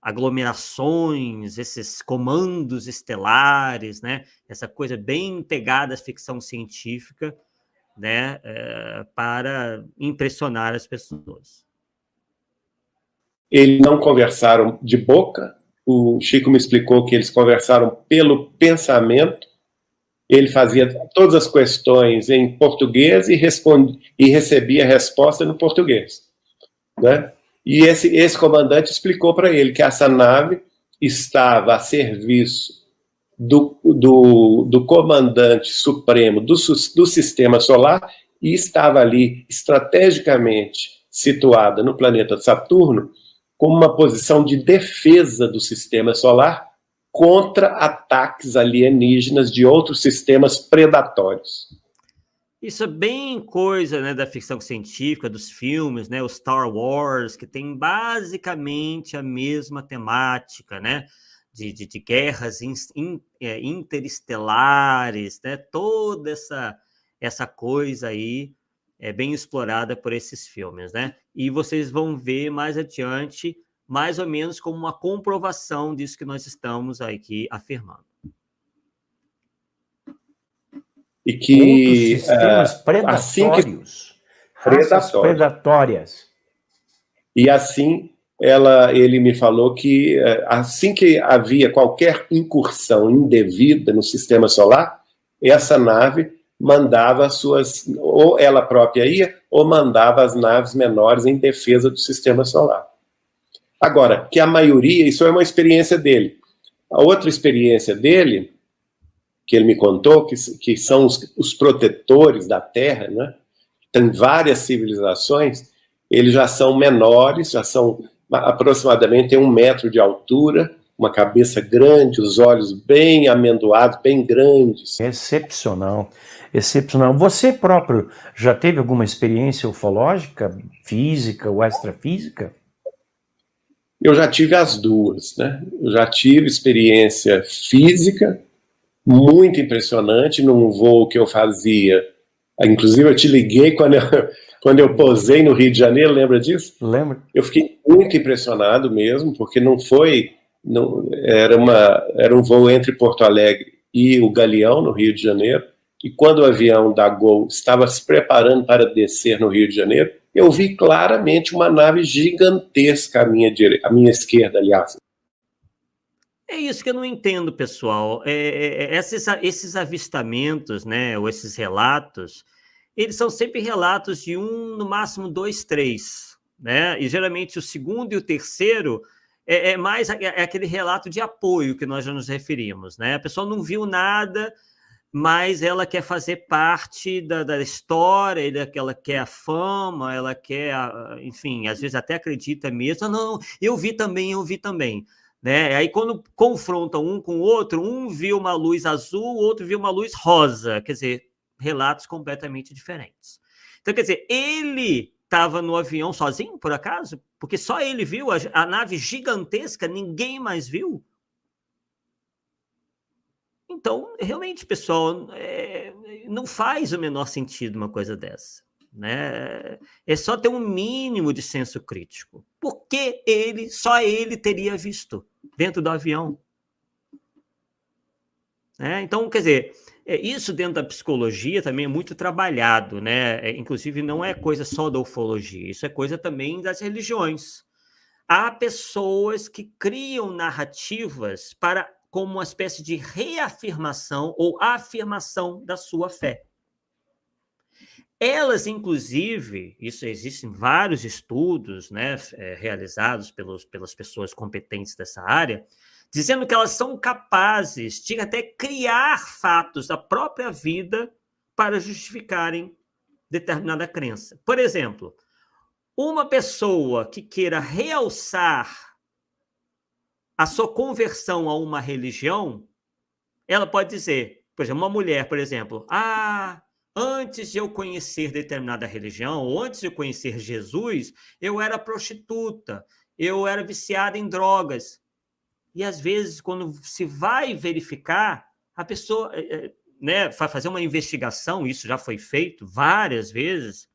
aglomerações, esses comandos estelares, né? Essa coisa bem pegada à ficção científica, né? Para impressionar as pessoas. Eles não conversaram de boca, o Chico me explicou que eles conversaram pelo pensamento. Ele fazia todas as questões em português e recebia a resposta no português, né? E esse comandante explicou para ele que essa nave estava a serviço do comandante supremo do sistema solar e estava ali estrategicamente situada no planeta Saturno como uma posição de defesa do sistema solar contra ataques alienígenas de outros sistemas predatórios. Isso é bem coisa, né, da ficção científica, dos filmes, né, o Star Wars, que tem basicamente a mesma temática, né, de guerras interestelares, né, toda essa coisa aí é bem explorada por esses filmes, né, e vocês vão ver mais adiante, mais ou menos como uma comprovação disso que nós estamos aqui afirmando. E que outros sistemas predatórios, raças predatórias. E assim ele me falou que assim que havia qualquer incursão indevida no sistema solar, essa nave mandava ou ela própria ia, ou mandava as naves menores em defesa do sistema solar. Agora, que a maioria, isso é uma experiência dele. A outra experiência dele, que ele me contou, que são os protetores da Terra, né? Tem várias civilizações, eles já são menores, já são aproximadamente 1 metro de altura, uma cabeça grande, os olhos bem amendoados, bem grandes. Excepcional, excepcional. Você próprio já teve alguma experiência ufológica, física ou extrafísica? Eu já tive as duas, né? Eu já tive experiência física, muito impressionante, num voo que eu fazia. Inclusive, eu te liguei quando eu posei no Rio de Janeiro, lembra disso? Lembro. Eu fiquei muito impressionado mesmo, porque era um voo entre Porto Alegre e o Galeão, no Rio de Janeiro, e quando o avião da Gol estava se preparando para descer no Rio de Janeiro, eu vi claramente uma nave gigantesca à minha esquerda, aliás. É isso que eu não entendo, pessoal. Esses avistamentos, né, ou esses relatos, eles são sempre relatos de no máximo 2, 3, né? E geralmente o segundo e o terceiro é aquele relato de apoio que nós já nos referimos, né? A pessoa não viu nada, mas ela quer fazer parte da história, ela quer a fama, ela quer, enfim, às vezes até acredita mesmo. Não, eu vi também. Né? Aí, quando confrontam um com o outro, um viu uma luz azul, o outro viu uma luz rosa. Quer dizer, relatos completamente diferentes. Então, quer dizer, ele estava no avião sozinho, por acaso? Porque só ele viu a nave gigantesca, ninguém mais viu? Então, realmente, pessoal, não faz o menor sentido uma coisa dessa. Né? É só ter um mínimo de senso crítico. Por que só ele teria visto dentro do avião? Então, quer dizer, isso dentro da psicologia também é muito trabalhado, né? Inclusive, não é coisa só da ufologia, isso é coisa também das religiões. Há pessoas que criam narrativas como uma espécie de reafirmação ou afirmação da sua fé. Elas, inclusive, existem vários estudos, né, realizados pelas pessoas competentes dessa área, dizendo que elas são capazes de até criar fatos da própria vida para justificarem determinada crença. Por exemplo, uma pessoa que queira realçar a sua conversão a uma religião, ela pode dizer, por exemplo, uma mulher, por exemplo, antes de eu conhecer determinada religião, ou antes de eu conhecer Jesus, eu era prostituta, eu era viciada em drogas. E, às vezes, quando se vai verificar, a pessoa, né, vai fazer uma investigação, isso já foi feito várias vezes,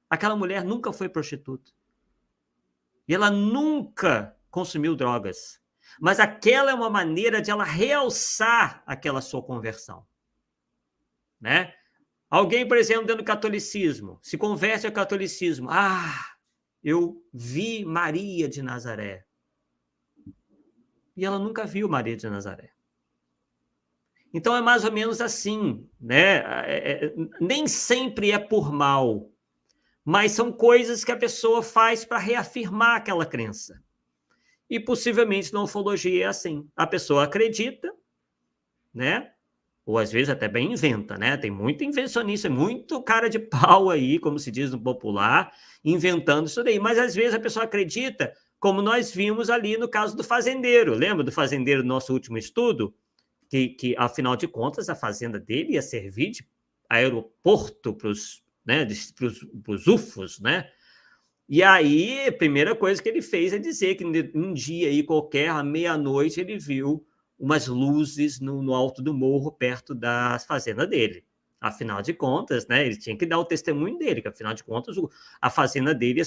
aquela mulher nunca foi prostituta. E ela nunca consumiu drogas. Mas aquela é uma maneira de ela realçar aquela sua conversão. Né? Alguém, por exemplo, dentro do catolicismo, se converte ao catolicismo. Eu vi Maria de Nazaré. E ela nunca viu Maria de Nazaré. Então é mais ou menos assim, né? Nem sempre é por mal, mas são coisas que a pessoa faz para reafirmar aquela crença. E possivelmente na ufologia é assim. A pessoa acredita, né? Ou às vezes até bem inventa, né? Tem muito invencionista, muito cara de pau aí, como se diz no popular, inventando isso daí. Mas às vezes a pessoa acredita, como nós vimos ali no caso do fazendeiro. Lembra do fazendeiro do nosso último estudo? Que afinal de contas, a fazenda dele ia servir de aeroporto para os, né, UFOs, né? E aí, a primeira coisa que ele fez é dizer que um dia aí qualquer, à meia-noite, ele viu umas luzes no alto do morro, perto da fazenda dele. Afinal de contas, né, ele tinha que dar o testemunho dele, que afinal de contas a fazenda dele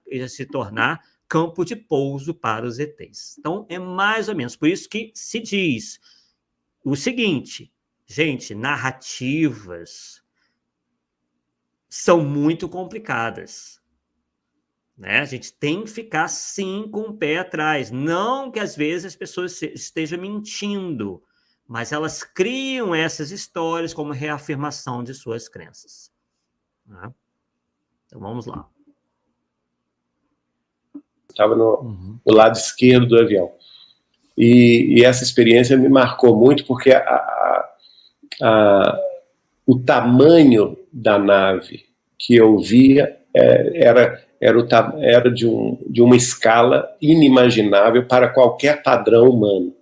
ia se tornar campo de pouso para os ETs. Então, é mais ou menos por isso que se diz o seguinte, gente, narrativas são muito complicadas. Né? A gente tem que ficar, sim, com o pé atrás. Não que, às vezes, as pessoas estejam mentindo, mas elas criam essas histórias como reafirmação de suas crenças. Né? Então, vamos lá. Estava no lado esquerdo do avião. E essa experiência me marcou muito, porque o tamanho da nave que eu via era de uma escala inimaginável para qualquer padrão humano.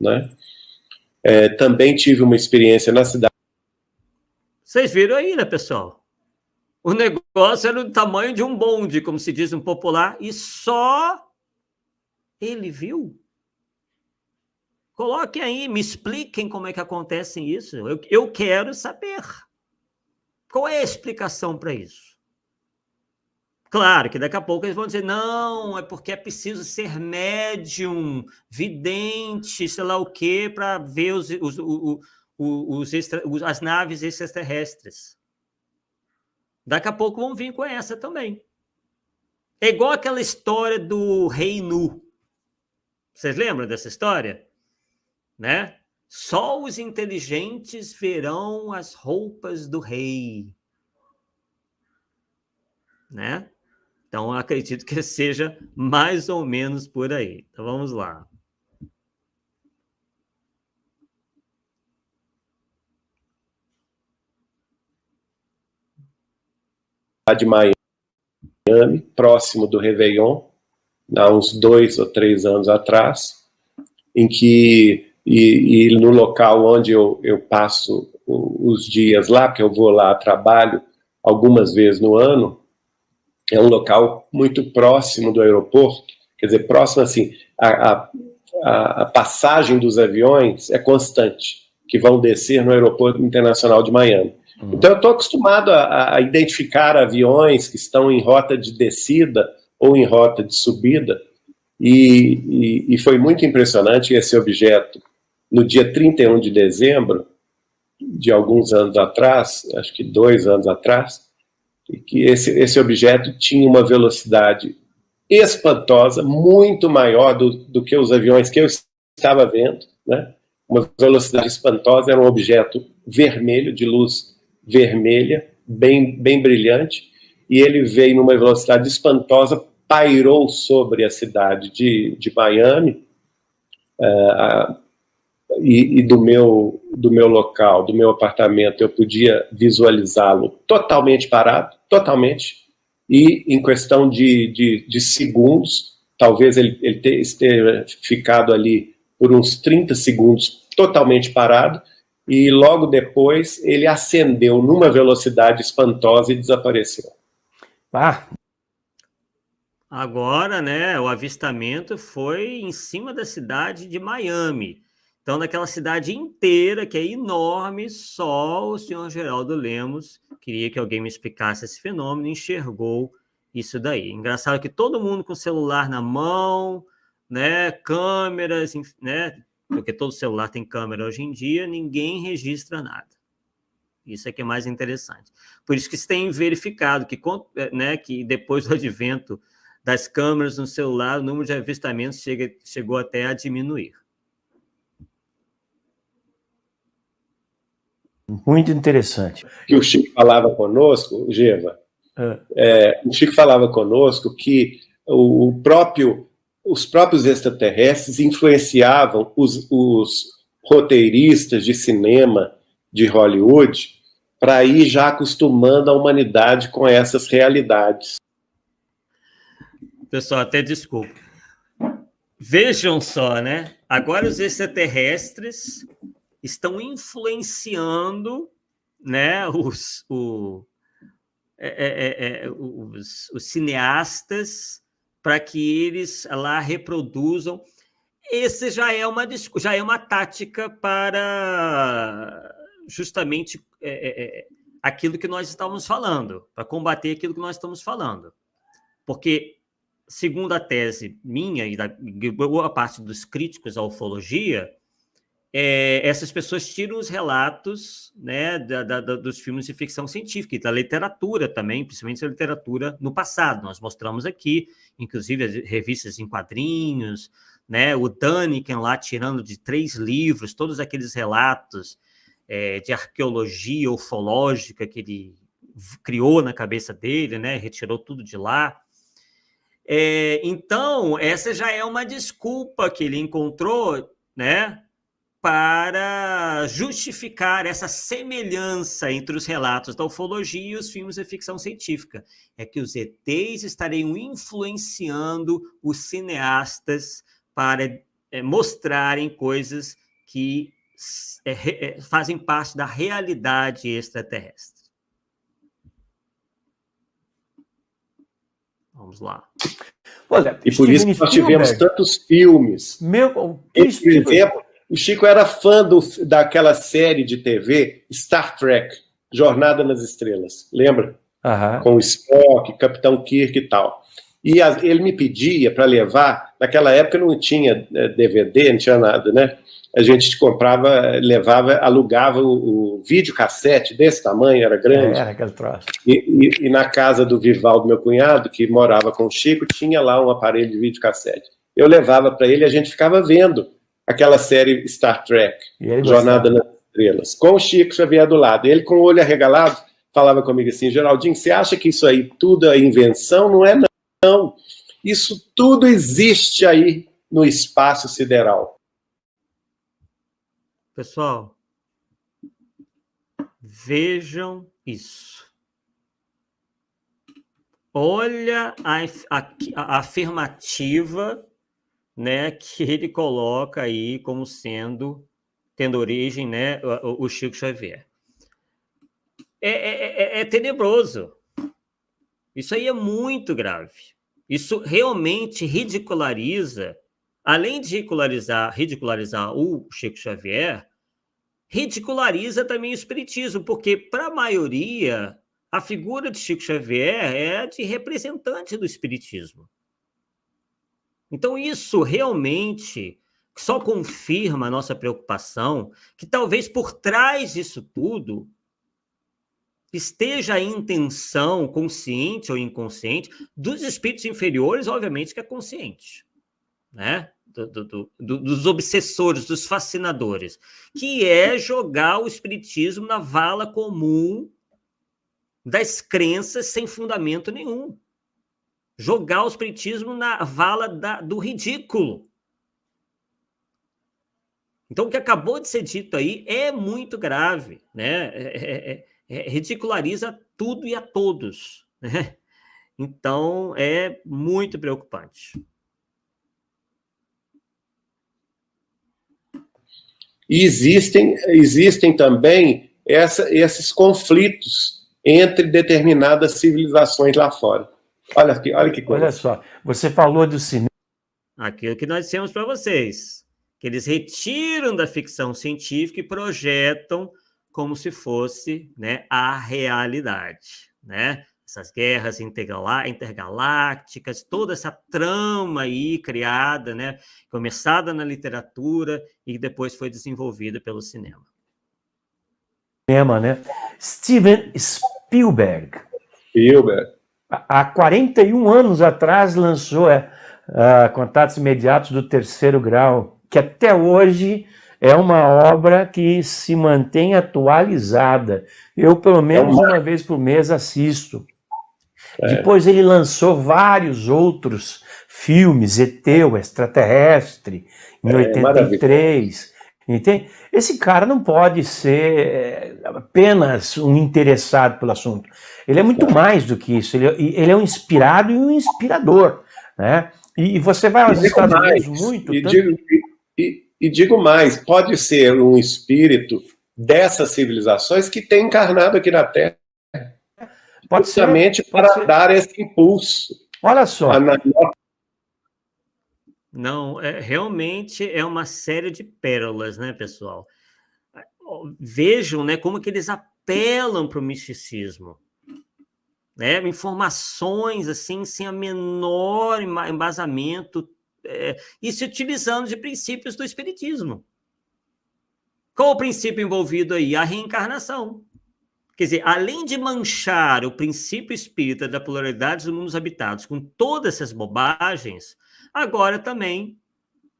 Né? Também tive uma experiência na cidade. Vocês viram aí, né, pessoal? O negócio era do tamanho de um bonde, como se diz no popular, e só ele viu. Coloquem aí, me expliquem como é que acontece isso. Eu quero saber. Qual é a explicação para isso? Claro que daqui a pouco eles vão dizer, não, é porque é preciso ser médium, vidente, sei lá o quê, para ver as naves extraterrestres. Daqui a pouco vão vir com essa também. É igual aquela história do rei nu. Vocês lembram dessa história? Né? Só os inteligentes verão as roupas do rei. Né? Então, eu acredito que seja mais ou menos por aí. Então, vamos lá. De Miami, próximo do Réveillon, há uns 2 ou 3 anos atrás, em que, e no local onde eu passo os dias lá, porque eu vou lá a trabalho algumas vezes no ano, é um local muito próximo do aeroporto, quer dizer, próximo assim, a passagem dos aviões é constante, que vão descer no aeroporto internacional de Miami. Então eu estou acostumado a identificar aviões que estão em rota de descida ou em rota de subida, e foi muito impressionante esse objeto, no dia 31 de dezembro, de alguns anos atrás, acho que 2 anos atrás, que esse objeto tinha uma velocidade espantosa, muito maior do que os aviões que eu estava vendo, né? Uma velocidade espantosa, era um objeto vermelho, de luz vermelha, bem brilhante, e ele veio numa velocidade espantosa, pairou sobre a cidade de Miami, e do meu local, do meu apartamento, eu podia visualizá-lo totalmente parado, totalmente, e em questão de segundos, talvez ele esteja ficado ali por uns 30 segundos totalmente parado, e logo depois ele acendeu numa velocidade espantosa e desapareceu. Ah, Agora, né, o avistamento foi em cima da cidade de Miami. Então, naquela cidade inteira, que é enorme, só o senhor Geraldo Lemos queria que alguém me explicasse esse fenômeno, enxergou isso daí. Engraçado que todo mundo com o celular na mão, né, câmeras, né, porque todo celular tem câmera hoje em dia, ninguém registra nada. Isso é que é mais interessante. Por isso que se tem verificado que, né, que depois do advento das câmeras no celular, o número de avistamentos chegou até a diminuir. muito interessante. Que o Chico falava conosco, Geva, o Chico falava conosco que os próprios extraterrestres influenciavam os roteiristas de cinema de Hollywood para ir já acostumando a humanidade com essas realidades. Pessoal, até desculpa. Vejam só, né? Agora os extraterrestres estão influenciando, né, os cineastas para que eles lá reproduzam. Esse já é uma tática para justamente aquilo que nós estávamos falando, para combater aquilo que nós estamos falando. Porque, segundo a tese minha e da boa parte dos críticos à ufologia, essas pessoas tiram os relatos, né, dos filmes de ficção científica e da literatura também, principalmente a literatura no passado. Nós mostramos aqui, inclusive, as revistas em quadrinhos, né, o Daniken lá tirando de 3 livros todos aqueles relatos de arqueologia ufológica que ele criou na cabeça dele, né, retirou tudo de lá. Então, essa já é uma desculpa que ele encontrou, né, para justificar essa semelhança entre os relatos da ufologia e os filmes de ficção científica. É que os ETs estariam influenciando os cineastas para mostrarem coisas que fazem parte da realidade extraterrestre. Vamos lá. Olha, e por isso que nós tivemos tantos filmes. Por exemplo, o Chico era fã daquela série de TV Star Trek, Jornada nas Estrelas, lembra? Com o Spock, Capitão Kirk e tal. E ele me pedia para levar, naquela época não tinha DVD, não tinha nada, né? A gente comprava, levava, alugava o videocassete desse tamanho, era grande. Era aquele troço. E na casa do Vivaldo, meu cunhado, que morava com o Chico, tinha lá um aparelho de videocassete. Eu levava para ele e a gente ficava vendo aquela série Star Trek, Jornada nas Estrelas, com o Chico Xavier do lado. Ele, com o olho arregalado, falava comigo assim: Geraldinho, você acha que isso aí tudo é invenção? Não é, não. Isso tudo existe aí no espaço sideral. Pessoal, vejam isso. Olha a afirmativa, né, que ele coloca aí como tendo origem, né, o Chico Xavier. É tenebroso. Isso aí é muito grave. Isso realmente ridiculariza, além de ridicularizar o Chico Xavier, ridiculariza também o espiritismo, porque para a maioria a figura de Chico Xavier é de representante do espiritismo. Então, isso realmente só confirma a nossa preocupação que talvez por trás disso tudo esteja a intenção, consciente ou inconsciente, dos espíritos inferiores, obviamente que é consciente, né? Dos obsessores, dos fascinadores, que é jogar o espiritismo na vala comum das crenças sem fundamento nenhum. Jogar o espiritismo na vala do ridículo. Então, o que acabou de ser dito aí é muito grave, né? Ridiculariza tudo e a todos, né? Então, é muito preocupante. E existem também esses conflitos entre determinadas civilizações lá fora. Olha que coisa. Olha só, você falou do cinema. Aquilo que nós dissemos para vocês, que eles retiram da ficção científica e projetam como se fosse, né, a realidade, né? Essas guerras intergalácticas, toda essa trama aí criada, né, começada na literatura e depois foi desenvolvida pelo cinema. Né? Steven Spielberg. Há 41 anos atrás lançou Contatos Imediatos do Terceiro Grau, que até hoje é uma obra que se mantém atualizada. Eu, pelo menos, uma vez por mês assisto. Depois ele lançou vários outros filmes, ET, o Extraterrestre, em 83. Entende? Esse cara não pode ser apenas um interessado pelo assunto. Ele é muito mais do que isso. Ele é um inspirado e um inspirador, né? E você vai aos Estados Unidos muito... E digo mais, pode ser um espírito dessas civilizações que tem encarnado aqui na Terra. Pode justamente ser, pode para ser. dar esse impulso. Olha só. Não, realmente é uma série de pérolas, né, pessoal? Vejam, né, como que eles apelam para o misticismo. Né? Informações assim, sem a menor embasamento, e se utilizando de princípios do espiritismo. Qual o princípio envolvido aí? A reencarnação. Quer dizer, além de manchar o princípio espírita da pluralidade dos mundos habitados com todas essas bobagens, agora também,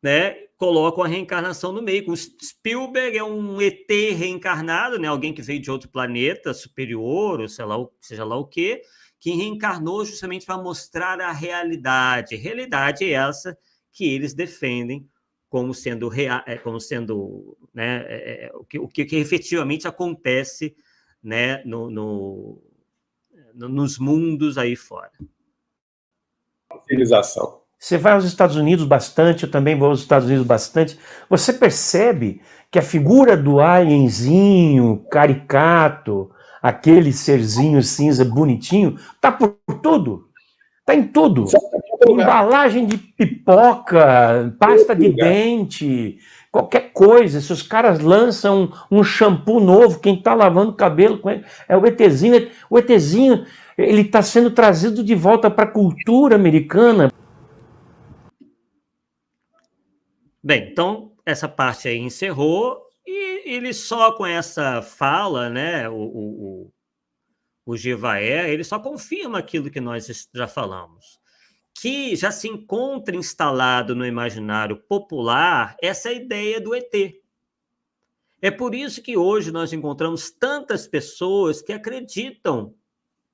né, colocam a reencarnação no meio. O Spielberg é um ET reencarnado, né, alguém que veio de outro planeta superior, ou seja lá o quê, que reencarnou justamente para mostrar a realidade. Realidade é essa que eles defendem como sendo né, o que efetivamente acontece, né, nos mundos aí fora. Civilização. Você vai aos Estados Unidos bastante, eu também vou aos Estados Unidos bastante, você percebe que a figura do alienzinho, caricato, aquele serzinho cinza bonitinho, tá por tudo. Tá em tudo. Embalagem de pipoca, pasta de dente, qualquer coisa. Se os caras lançam um shampoo novo, quem tá lavando o cabelo com ele é o ETzinho. O ETzinho, ele está sendo trazido de volta para a cultura americana. Bem, então essa parte aí encerrou e ele só com essa fala, né, o Gevaer, ele só confirma aquilo que nós já falamos, que já se encontra instalado no imaginário popular essa ideia do ET. É por isso que hoje nós encontramos tantas pessoas que acreditam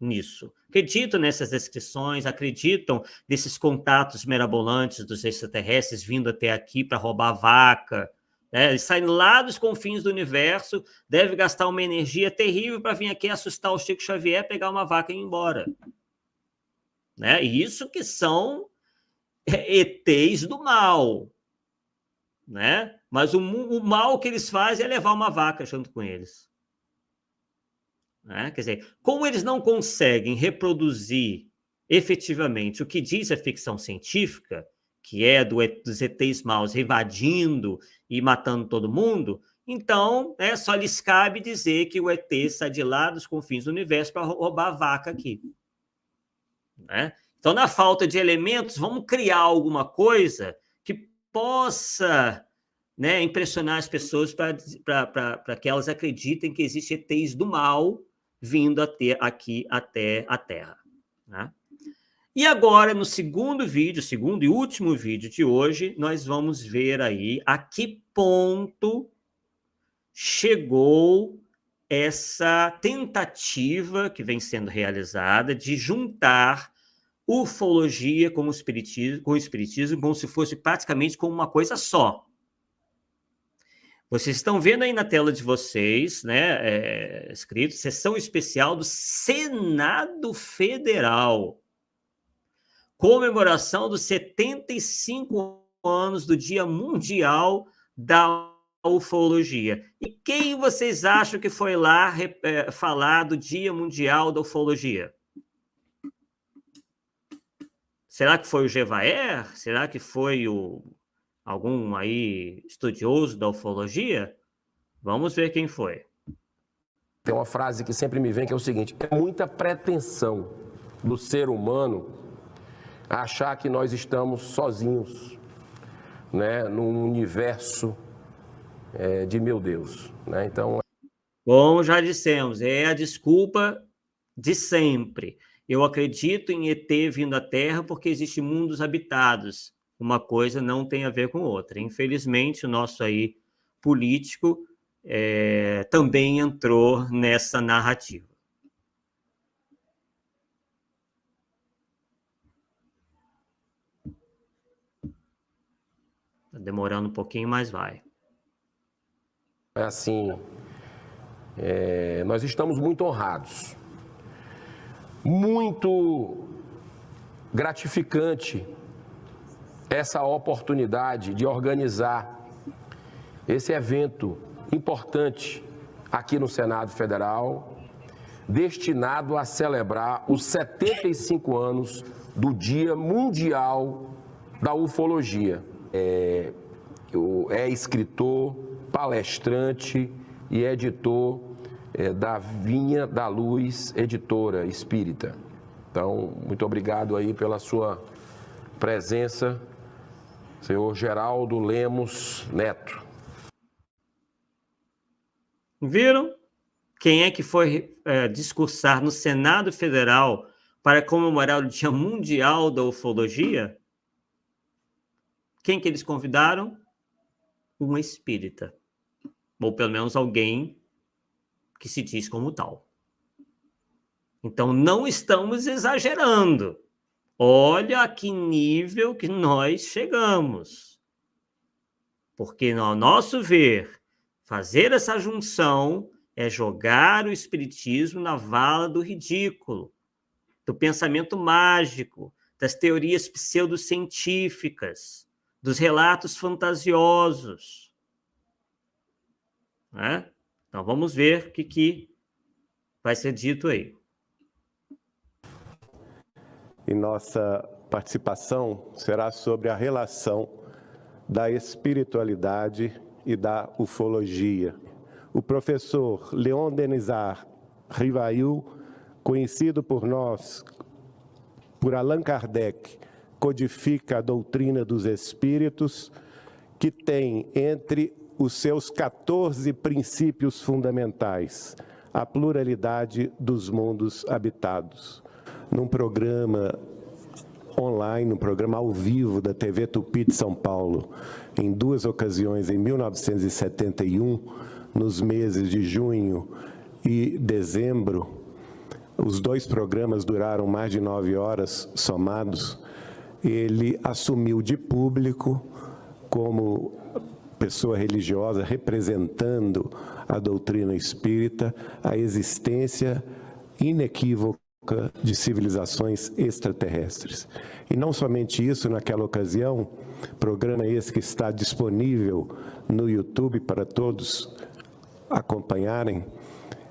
nisso, acreditam nessas descrições, acreditam nesses contatos mirabolantes dos extraterrestres vindo até aqui para roubar vaca. Eles saem lá dos confins do universo, deve gastar uma energia terrível para vir aqui assustar o Chico Xavier, pegar uma vaca e ir embora. Né? E isso que são ETs do mal. Né? Mas o mal que eles fazem é levar uma vaca junto com eles. Né? Quer dizer, como eles não conseguem reproduzir efetivamente o que diz a ficção científica, que é dos ETs maus invadindo e matando todo mundo, então só lhes cabe dizer que o ET está de lá dos confins do universo para roubar a vaca aqui. Né? Então, na falta de elementos, vamos criar alguma coisa que possa, né, impressionar as pessoas para que elas acreditem que existem ETs do mal vindo aqui até a Terra. Né? E agora, no segundo e último vídeo de hoje, nós vamos ver aí a que ponto chegou essa tentativa que vem sendo realizada de juntar ufologia com o espiritismo como se fosse praticamente como uma coisa só. Vocês estão vendo aí na tela de vocês, né, escrito Sessão Especial do Senado Federal. Comemoração dos 75 anos do Dia Mundial da ufologia. E quem vocês acham que foi lá falar do Dia Mundial da Ufologia? Será que foi o Gevaer? Será que foi algum aí estudioso da ufologia? Vamos ver quem foi. Tem uma frase que sempre me vem que é o seguinte: é muita pretensão do ser humano achar que nós estamos sozinhos, né, num universo de meu Deus, né? Então, como já dissemos, é a desculpa de sempre. Eu acredito em ET vindo à Terra porque existem mundos habitados. Uma coisa não tem a ver com outra. Infelizmente, o nosso aí político também entrou nessa narrativa. Está demorando um pouquinho, mas vai. é assim, nós estamos muito honrados, muito gratificante essa oportunidade de organizar esse evento importante aqui no Senado Federal, destinado a celebrar os 75 anos do Dia Mundial da Ufologia. É escritor, palestrante e editor da Vinha da Luz Editora Espírita. Então, muito obrigado aí pela sua presença, senhor Geraldo Lemos Neto. Viram? Quem é que foi discursar no Senado Federal para comemorar o Dia Mundial da Ufologia? Quem que eles convidaram? Um espírita. Ou pelo menos alguém que se diz como tal. Então, não estamos exagerando. Olha a que nível que nós chegamos. Porque, no nosso ver, fazer essa junção é jogar o espiritismo na vala do ridículo, do pensamento mágico, das teorias pseudocientíficas, dos relatos fantasiosos. Né? Então, vamos ver o que vai ser dito aí. E nossa participação será sobre a relação da espiritualidade e da ufologia. O professor Leon Denisard Rivail, conhecido por nós por Allan Kardec, codifica a doutrina dos espíritos, que tem entre os seus 14 princípios fundamentais a pluralidade dos mundos habitados. Num programa online, num programa ao vivo da TV Tupi de São Paulo, em 2 ocasiões, em 1971, nos meses de junho e dezembro, os 2 programas duraram mais de 9 horas somados. Ele assumiu de público, como pessoa religiosa, representando a doutrina espírita, a existência inequívoca de civilizações extraterrestres. E não somente isso, naquela ocasião, programa esse que está disponível no YouTube para todos acompanharem,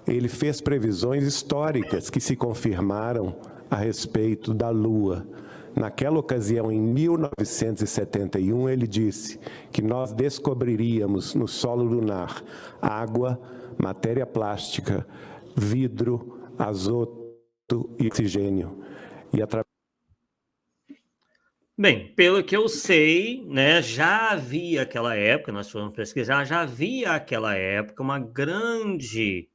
ele fez previsões históricas que se confirmaram a respeito da Lua. Naquela ocasião, em 1971, ele disse que nós descobriríamos no solo lunar água, matéria plástica, vidro, azoto e oxigênio. Bem, pelo que eu sei, né, já havia aquela época, nós fomos pesquisar, já havia aquela época uma grande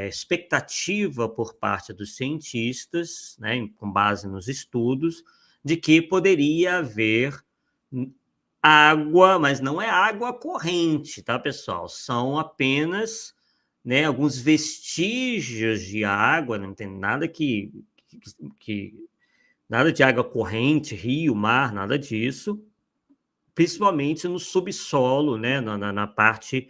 expectativa por parte dos cientistas, né, com base nos estudos, de que poderia haver água, mas não é água corrente, tá, pessoal? São apenas, né, alguns vestígios de água, não tem nada nada de água corrente, rio, mar, nada disso, principalmente no subsolo, né, na parte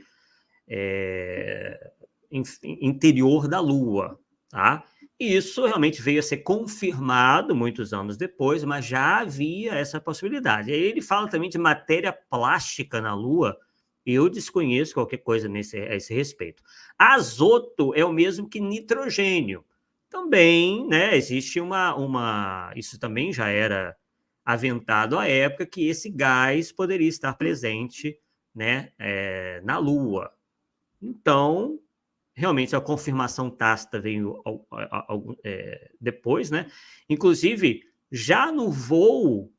interior da Lua, tá? E isso realmente veio a ser confirmado muitos anos depois, mas já havia essa possibilidade. Aí ele fala também de matéria plástica na Lua, Eu desconheço qualquer coisa a esse respeito. Azoto é o mesmo que nitrogênio. Também, né, existe isso também já era aventado à época, que esse gás poderia estar presente, né, na Lua. Então, realmente, a confirmação tácita veio depois, né? Inclusive, já no voo,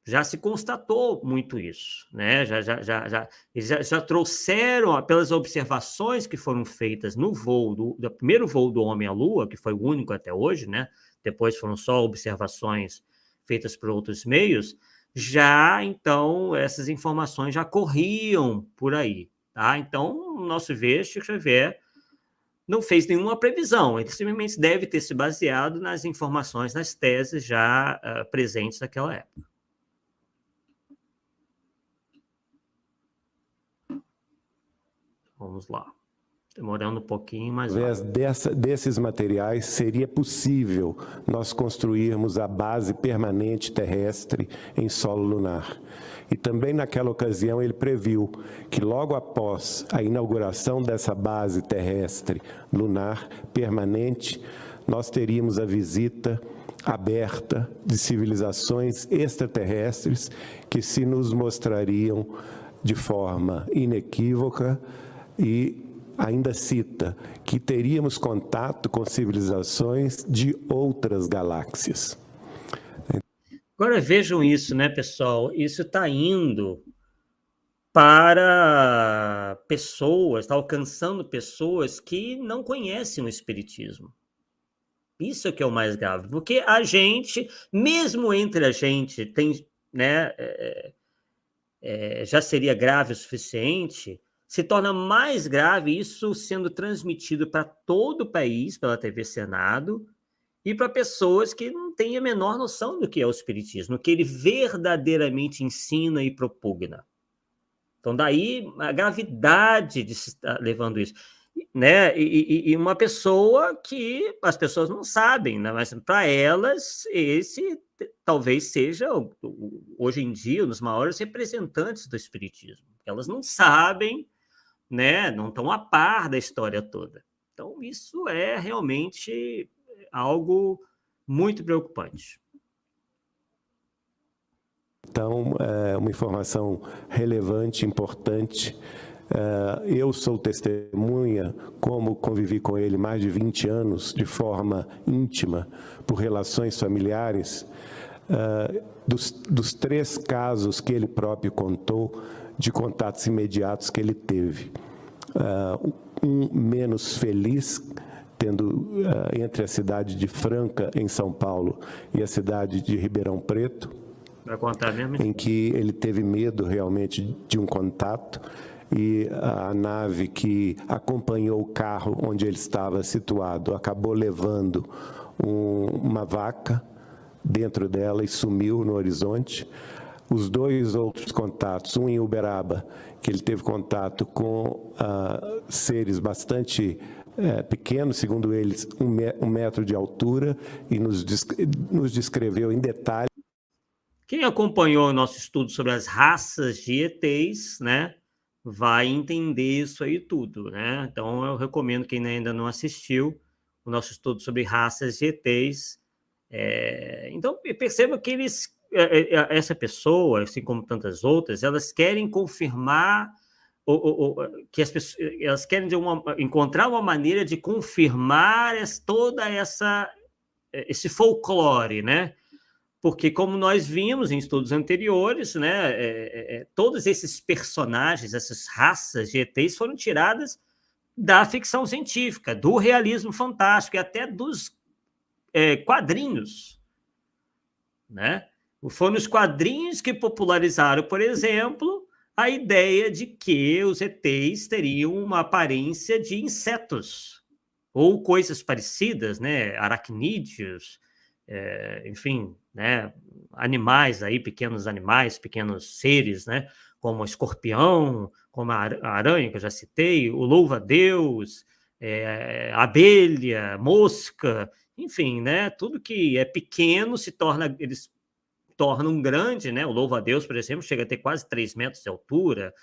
já se constatou muito isso, né? Já trouxeram, pelas observações que foram feitas no voo, do primeiro voo do homem à Lua, que foi o único até hoje, né? Depois foram só observações feitas por outros meios, já, então, essas informações já corriam por aí, tá? Então, o nosso Chico Xavier não fez nenhuma previsão, ele simplesmente deve ter se baseado nas informações, nas teses já presentes naquela época. Vamos lá. Demorando um pouquinho, mas... Através desses materiais, seria possível nós construirmos a base permanente terrestre em solo lunar. E também naquela ocasião ele previu que logo após a inauguração dessa base terrestre lunar permanente, nós teríamos a visita aberta de civilizações extraterrestres que se nos mostrariam de forma inequívoca e ainda cita que teríamos contato com civilizações de outras galáxias. Agora vejam isso, né, pessoal? Isso está indo para pessoas, está alcançando pessoas que não conhecem o Espiritismo. Isso é que é o mais grave, porque a gente, mesmo entre a gente, tem, né, já seria grave o suficiente, se torna mais grave isso sendo transmitido para todo o país, pela TV Senado, e para pessoas que não têm a menor noção do que é o Espiritismo, o que ele verdadeiramente ensina e propugna. Então, daí a gravidade de se estar levando isso. Né? E uma pessoa que as pessoas não sabem, né? Mas para elas, esse talvez seja, hoje em dia, um dos maiores representantes do Espiritismo. Elas não sabem, né? Não estão a par da história toda. Então, isso é realmente algo muito preocupante. Então, é uma informação relevante, importante. Eu sou testemunha, como convivi com ele mais de 20 anos, de forma íntima, por relações familiares, dos 3 casos que ele próprio contou, de contatos imediatos que ele teve. Um menos feliz, tendo entre a cidade de Franca, em São Paulo, e a cidade de Ribeirão Preto, vai contar mesmo? Em que ele teve medo realmente de um contato, e a nave que acompanhou o carro onde ele estava situado acabou levando uma vaca dentro dela e sumiu no horizonte. Os 2 outros contatos, um em Uberaba, que ele teve contato com seres bastante pequenos, segundo eles, 1 metro de altura, e nos descreveu em detalhe. Quem acompanhou o nosso estudo sobre as raças de ETs, né, vai entender isso aí tudo, né? Então, eu recomendo quem ainda não assistiu o nosso estudo sobre raças de ETs. Então, perceba que essa pessoa, assim como tantas outras, elas querem confirmar, que as pessoas, elas querem encontrar uma maneira de confirmar esse folclore, né? Porque, como nós vimos em estudos anteriores, né, todos esses personagens, essas raças de ETs foram tiradas da ficção científica, do realismo fantástico e até dos quadrinhos. Né? Foram os quadrinhos que popularizaram, por exemplo, a ideia de que os ETs teriam uma aparência de insetos ou coisas parecidas, né, aracnídeos, enfim, né, animais aí, pequenos seres, né, como o escorpião, como a aranha, que eu já citei, o louva-a-Deus, abelha, mosca, enfim, né, tudo que é pequeno eles tornam grande, né, o louva-a-Deus, por exemplo, chega a ter quase 3 metros de altura,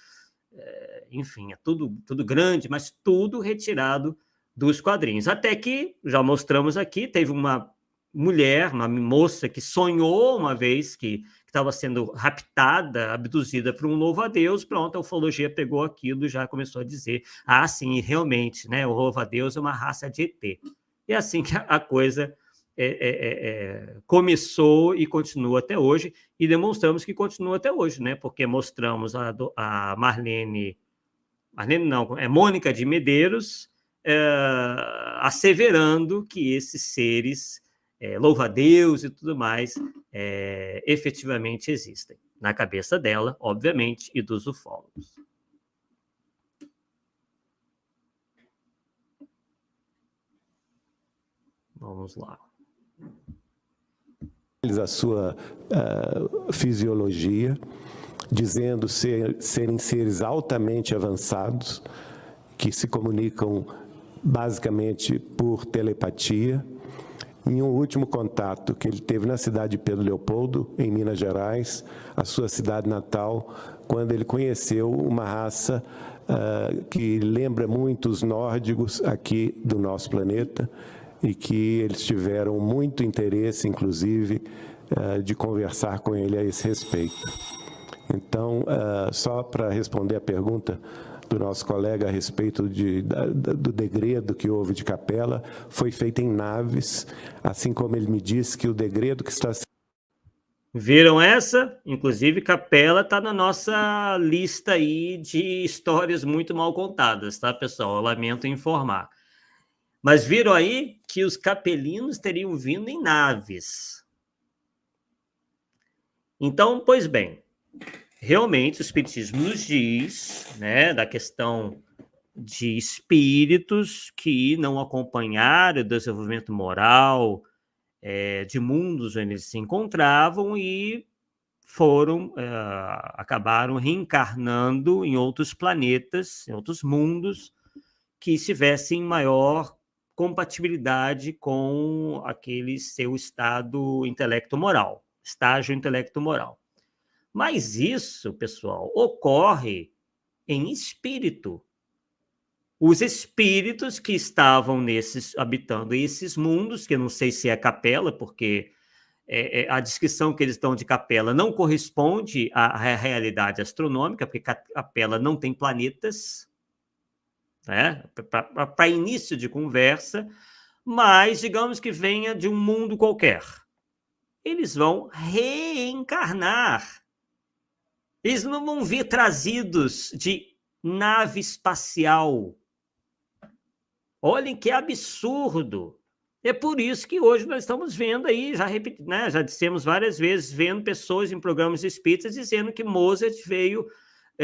enfim, é tudo grande, mas tudo retirado dos quadrinhos. Até que, já mostramos aqui, teve uma mulher, uma moça que sonhou uma vez que estava sendo raptada, abduzida por um louva-a-Deus, pronto, a ufologia pegou aquilo e já começou a dizer, sim, realmente, né, o louva-a-Deus é uma raça de ET. E é assim que a coisa começou e continua até hoje, e demonstramos que continua até hoje, né, porque mostramos a Mônica de Medeiros, asseverando que esses seres, louva-a-Deus e tudo mais, efetivamente existem. Na cabeça dela, obviamente, e dos ufólogos. Vamos lá. A sua fisiologia, dizendo serem seres altamente avançados, que se comunicam basicamente por telepatia. Em um último contato que ele teve na cidade de Pedro Leopoldo, em Minas Gerais, a sua cidade natal, quando ele conheceu uma raça que lembra muito os nórdicos aqui do nosso planeta, e que eles tiveram muito interesse, inclusive, de conversar com ele a esse respeito. Então, só para responder a pergunta do nosso colega a respeito do degredo que houve de Capela, foi feito em naves, assim como ele me disse que o degredo que está... Viram essa? Inclusive, Capela está na nossa lista aí de histórias muito mal contadas, tá, pessoal? Eu lamento informar. Mas viram aí que os capelinos teriam vindo em naves. Então, pois bem, realmente o Espiritismo nos diz, né, da questão de espíritos que não acompanharam o desenvolvimento moral de mundos onde eles se encontravam e acabaram reencarnando em outros planetas, em outros mundos, que estivessem em maior compatibilidade com aquele seu estágio intelecto-moral. Mas isso, pessoal, ocorre em espírito. Os espíritos que estavam habitando esses mundos, que eu não sei se é Capela, porque a descrição que eles dão de Capela não corresponde à realidade astronômica, porque Capela não tem planetas, né, para início de conversa, mas digamos que venha de um mundo qualquer. Eles vão reencarnar. Eles não vão vir trazidos de nave espacial. Olhem que absurdo. É por isso que hoje nós estamos vendo aí, já dissemos várias vezes, vendo pessoas em programas espíritas dizendo que Mozart veio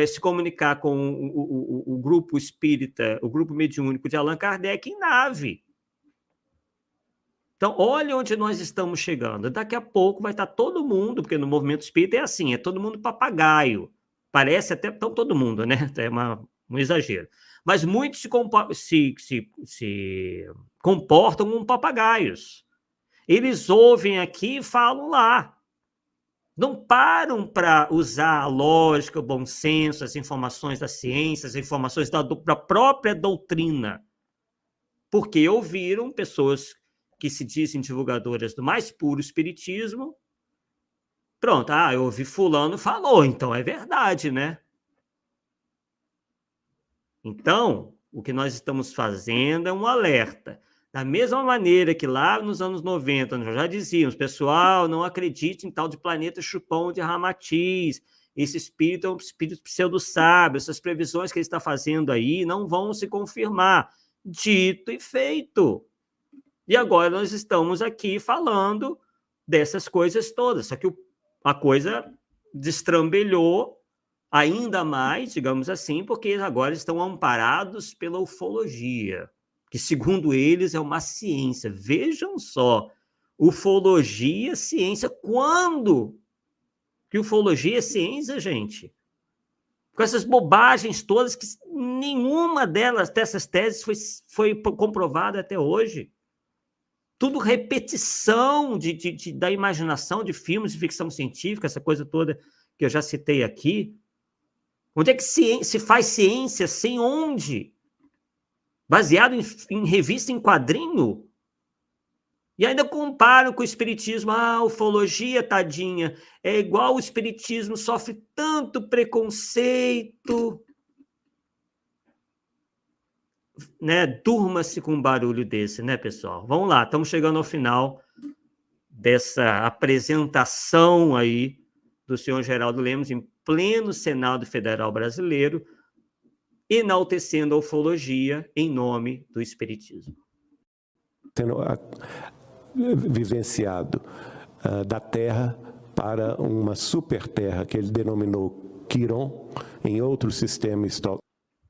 se comunicar com o grupo espírita, o grupo mediúnico de Allan Kardec em nave. Então, olha onde nós estamos chegando. Daqui a pouco vai estar todo mundo, porque no movimento espírita é assim, é todo mundo papagaio. Parece até todo mundo, né? É um exagero. Mas muitos se comportam como papagaios. Eles ouvem aqui e falam lá. Não param para usar a lógica, o bom senso, as informações da ciência, as informações da própria doutrina. Porque ouviram pessoas que se dizem divulgadoras do mais puro espiritismo. Pronto, eu ouvi fulano falou, então é verdade, né? Então, o que nós estamos fazendo é um alerta. Da mesma maneira que lá nos anos 90, nós já dizíamos, pessoal, não acredite em tal de planeta chupão de Ramatiz, esse espírito é um espírito pseudo-sábio, essas previsões que ele está fazendo aí não vão se confirmar. Dito e feito. E agora nós estamos aqui falando dessas coisas todas, só que a coisa destrambelhou ainda mais, digamos assim, porque agora estão amparados pela ufologia, que, segundo eles, é uma ciência. Vejam só, ufologia, ciência. Quando que ufologia é ciência, gente? Com essas bobagens todas, que nenhuma dessas teses foi comprovada até hoje. Tudo repetição da imaginação de filmes de ficção científica, essa coisa toda que eu já citei aqui. Onde é que se faz ciência sem onde? Baseado em revista em quadrinho? E ainda comparam com o espiritismo. A ufologia, tadinha, é igual o espiritismo, sofre tanto preconceito. Né? Durma-se com um barulho desse, né, pessoal? Vamos lá, estamos chegando ao final dessa apresentação aí do senhor Geraldo Lemos em pleno Senado Federal Brasileiro, enaltecendo a ufologia em nome do espiritismo. Sendo vivenciado da Terra para uma super Terra, que ele denominou Quiron, em outro sistema histórico.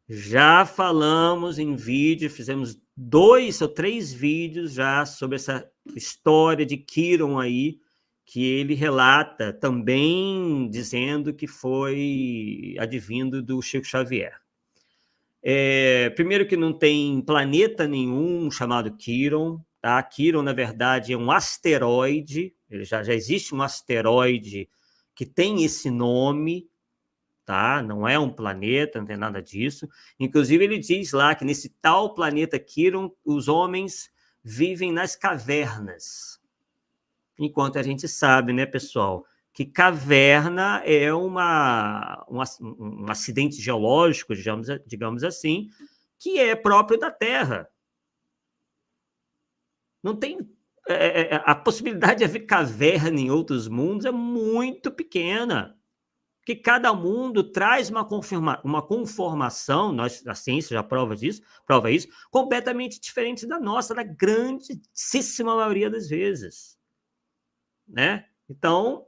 Já falamos em vídeo, fizemos 2 ou 3 vídeos já sobre essa história de Quiron aí, que ele relata também dizendo que foi advindo do Chico Xavier. Primeiro que não tem planeta nenhum chamado Quiron, tá? Quiron, na verdade, é um asteroide, já existe um asteroide que tem esse nome, tá? Não é um planeta, não tem nada disso. Inclusive, ele diz lá que nesse tal planeta Quiron, os homens vivem nas cavernas. Enquanto a gente sabe, né, pessoal, que caverna é um acidente geológico, digamos assim, que é próprio da Terra. Não tem... a possibilidade de haver caverna em outros mundos é muito pequena. Que cada mundo traz uma conformação, a ciência já prova isso, completamente diferente da nossa, na grandíssima maioria das vezes. Né? Então,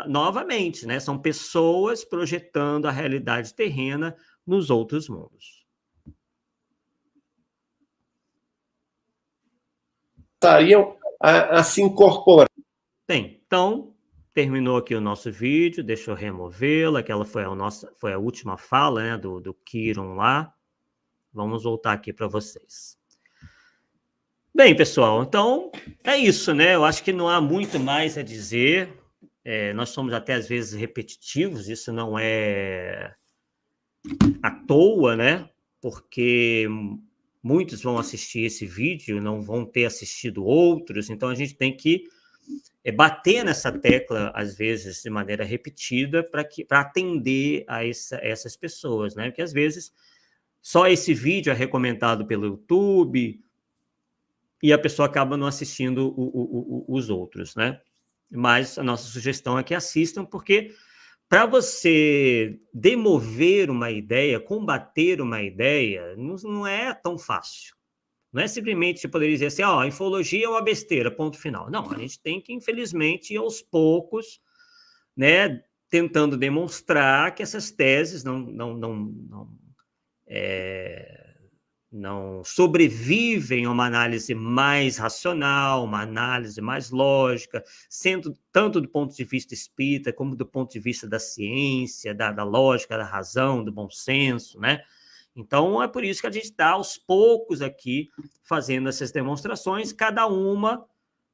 novamente, né? São pessoas projetando a realidade terrena nos outros mundos. Estariam a se incorporar. Bem, então, terminou aqui o nosso vídeo, deixa eu removê-lo, aquela foi a última fala, né, do Quiron lá. Vamos voltar aqui para vocês. Bem, pessoal, então é isso, né? Eu acho que não há muito mais a dizer. Nós somos até às vezes repetitivos, isso não é à toa, né? Porque muitos vão assistir esse vídeo, não vão ter assistido outros, então a gente tem que bater nessa tecla, às vezes, de maneira repetida, para atender a essas pessoas, né? Porque às vezes só esse vídeo é recomendado pelo YouTube e a pessoa acaba não assistindo os outros, né? Mas a nossa sugestão é que assistam, porque para você demover uma ideia, combater uma ideia, não é tão fácil. Não é simplesmente você poderia dizer assim, a ufologia é uma besteira, ponto final. Não, a gente tem que, infelizmente, ir aos poucos, né, tentando demonstrar que essas teses não sobrevivem a uma análise mais racional, uma análise mais lógica, sendo tanto do ponto de vista espírita, como do ponto de vista da ciência, da lógica, da razão, do bom senso, né? Então, é por isso que a gente está, aos poucos, aqui, fazendo essas demonstrações, cada uma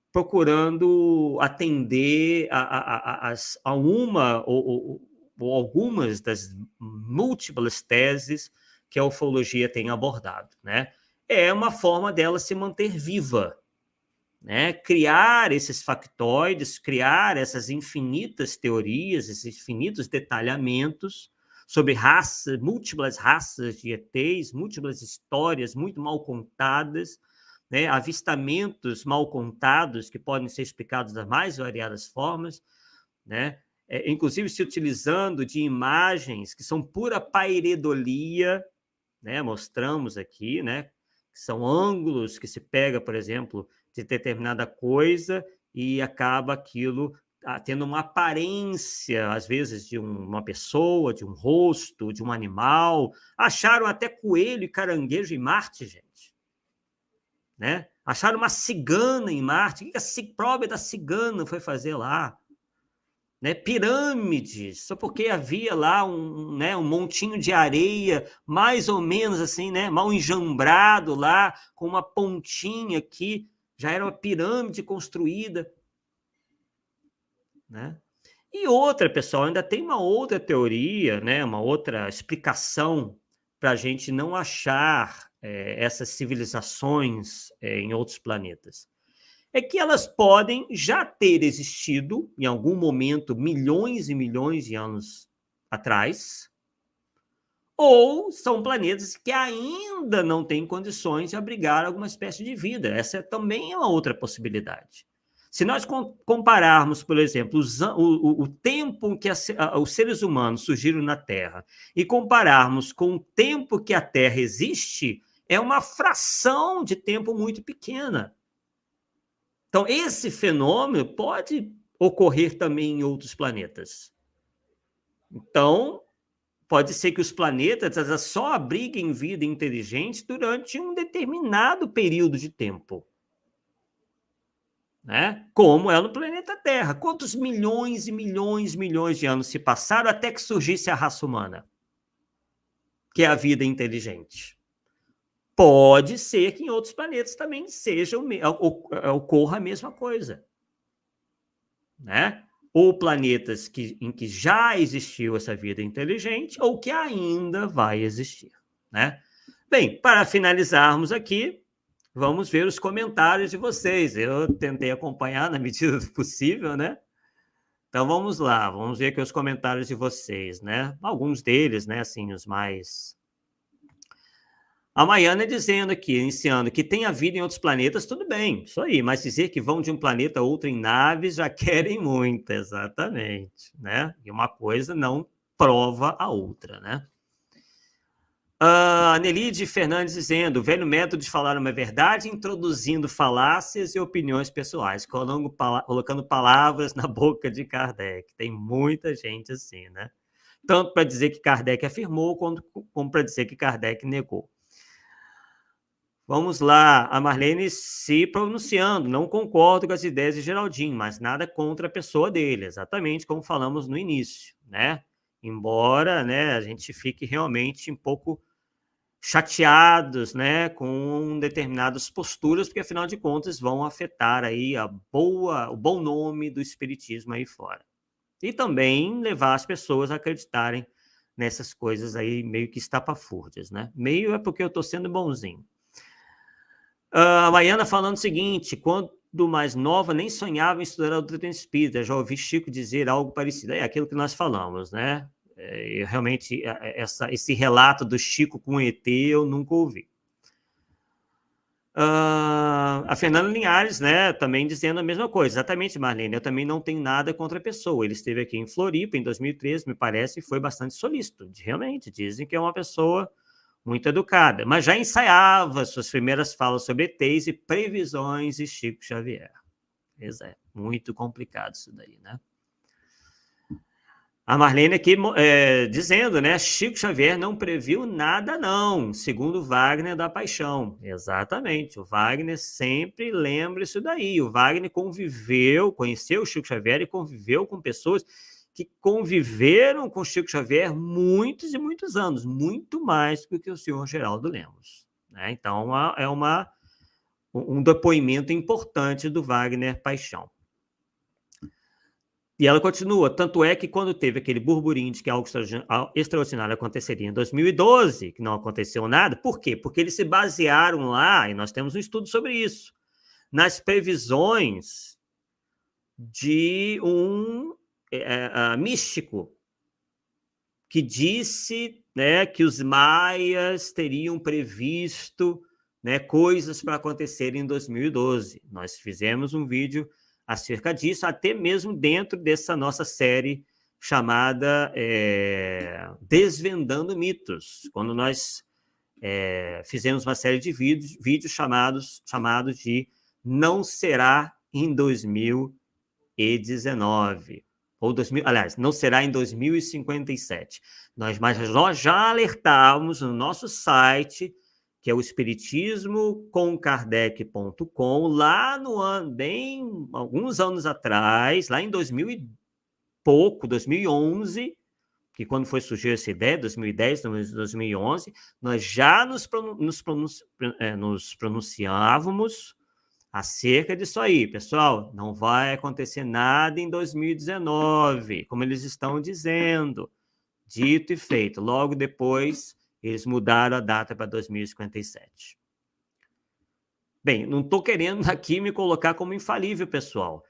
procurando atender a uma ou algumas das múltiplas teses que a ufologia tem abordado, né? É uma forma dela se manter viva, né? Criar esses factoides, criar essas infinitas teorias, esses infinitos detalhamentos sobre múltiplas raças de ETs, múltiplas histórias muito mal contadas, né? Avistamentos mal contados que podem ser explicados das mais variadas formas, né? Inclusive se utilizando de imagens que são pura pareidolia, né? Mostramos aqui, né? Que são ângulos que se pega, por exemplo, de determinada coisa e acaba aquilo tendo uma aparência, às vezes, de uma pessoa, de um rosto, de um animal. Acharam até coelho e caranguejo em Marte, gente. Né? Acharam uma cigana em Marte. O que a prova da cigana foi fazer lá? Né? Pirâmides, só porque havia lá um montinho de areia, mais ou menos assim, né? Mal enjambrado lá, com uma pontinha aqui, já era uma pirâmide construída. Né? E outra, pessoal, ainda tem uma outra teoria, né, uma outra explicação para a gente não achar essas civilizações em outros planetas. É que elas podem já ter existido em algum momento, milhões e milhões de anos atrás, ou são planetas que ainda não têm condições de abrigar alguma espécie de vida. Essa também é uma outra possibilidade. Se nós compararmos, por exemplo, o tempo que os seres humanos surgiram na Terra e compararmos com o tempo que a Terra existe, é uma fração de tempo muito pequena. Então, esse fenômeno pode ocorrer também em outros planetas. Então, pode ser que os planetas só abriguem vida inteligente durante um determinado período de tempo. Né? Como é no planeta Terra. Quantos milhões e milhões e milhões de anos se passaram até que surgisse a raça humana? Que é a vida inteligente. Pode ser que em outros planetas também ocorra a mesma coisa. Né? Ou planetas em que já existiu essa vida inteligente, ou que ainda vai existir. Né? Bem, para finalizarmos aqui, vamos ver os comentários de vocês. Eu tentei acompanhar na medida do possível, né? Então vamos lá, vamos ver aqui os comentários de vocês, né? Alguns deles, né, assim, os mais... A Maiana dizendo aqui, iniciando, que tem a vida em outros planetas, tudo bem, isso aí, mas dizer que vão de um planeta a outro em naves já querem muito, exatamente, né? E uma coisa não prova a outra, né? A Nelide Fernandes dizendo, velho método de falar uma verdade, introduzindo falácias e opiniões pessoais, colocando palavras na boca de Kardec. Tem muita gente assim, né? Tanto para dizer que Kardec afirmou, como para dizer que Kardec negou. Vamos lá, a Marlene se pronunciando, não concordo com as ideias de Geraldinho, mas nada contra a pessoa dele, exatamente como falamos no início, né? Embora, né, a gente fique realmente um pouco chateados, né, com determinadas posturas, porque afinal de contas vão afetar aí o bom nome do espiritismo aí fora. E também levar as pessoas a acreditarem nessas coisas aí meio que estapafúrdias, né? Meio é porque eu estou sendo bonzinho. A Maiana falando o seguinte, quando mais nova nem sonhava em estudar a doutrina espírita, já ouvi Chico dizer algo parecido, é aquilo que nós falamos, né? Realmente, esse relato do Chico com o ET eu nunca ouvi. A Fernanda Linhares, né, também dizendo a mesma coisa. Exatamente, Marlene, eu também não tenho nada contra a pessoa. Ele esteve aqui em Floripa em 2013, me parece, e foi bastante solícito. Realmente, dizem que é uma pessoa muito educada, mas já ensaiava suas primeiras falas sobre ETs e previsões de Chico Xavier. É muito complicado isso daí, né? A Marlene aqui dizendo, né? Chico Xavier não previu nada, não, segundo Wagner da Paixão. Exatamente, o Wagner sempre lembra isso daí. O Wagner conheceu o Chico Xavier e conviveu com pessoas que conviveram com Chico Xavier muitos e muitos anos, muito mais do que o senhor Geraldo Lemos. Né? Então, é um depoimento importante do Wagner Paixão. E ela continua, tanto é que quando teve aquele burburinho de que algo extraordinário aconteceria em 2012, que não aconteceu nada, por quê? Porque eles se basearam lá, e nós temos um estudo sobre isso, nas previsões de um místico que disse, né, que os maias teriam previsto, né, coisas para acontecer em 2012. Nós fizemos um vídeo acerca disso, até mesmo dentro dessa nossa série chamada Desvendando Mitos, quando nós fizemos uma série de vídeos chamados de Não Será em 2019, ou aliás, não será em 2057. Mas nós já alertávamos no nosso site, que é o espiritismocomkardec.com, lá no ano, bem alguns anos atrás, lá em 2011, que quando foi surgir essa ideia, 2010, 2011, nós já nos pronunciávamos acerca disso aí, pessoal. Não vai acontecer nada em 2019, como eles estão dizendo. Dito e feito. Logo depois, eles mudaram a data para 2057. Bem, não estou querendo aqui me colocar como infalível, pessoal.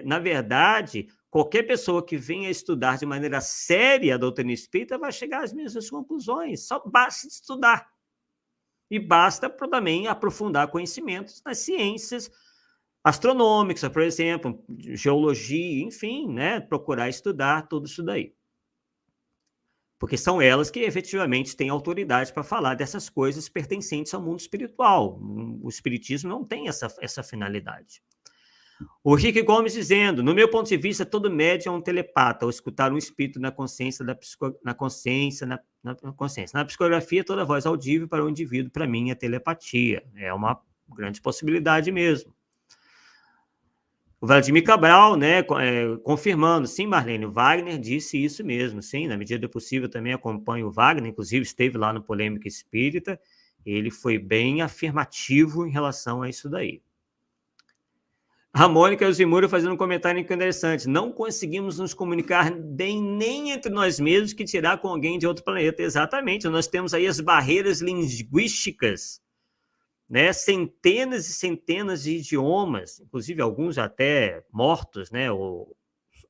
Na verdade, qualquer pessoa que venha estudar de maneira séria a doutrina espírita vai chegar às mesmas conclusões. Só basta estudar. E basta também aprofundar conhecimentos nas ciências astronômicas, por exemplo, geologia, enfim, né? Procurar estudar tudo isso daí. Porque são elas que efetivamente têm autoridade para falar dessas coisas pertencentes ao mundo espiritual. O espiritismo não tem essa finalidade. O Rick Gomes dizendo, no meu ponto de vista, todo médium é um telepata, ao escutar um espírito na consciência, na consciência. Na psicografia, toda voz audível para o indivíduo, para mim, é telepatia. É uma grande possibilidade mesmo. O Vladimir Cabral, né, confirmando, sim, Marlene, o Wagner disse isso mesmo, sim, na medida do possível também acompanho o Wagner, inclusive esteve lá no Polêmica Espírita, ele foi bem afirmativo em relação a isso daí. A Mônica Elzimura fazendo um comentário interessante, não conseguimos nos comunicar nem entre nós mesmos que tirar com alguém de outro planeta, exatamente, nós temos aí as barreiras linguísticas, né, centenas e centenas de idiomas, inclusive alguns até mortos, né, ou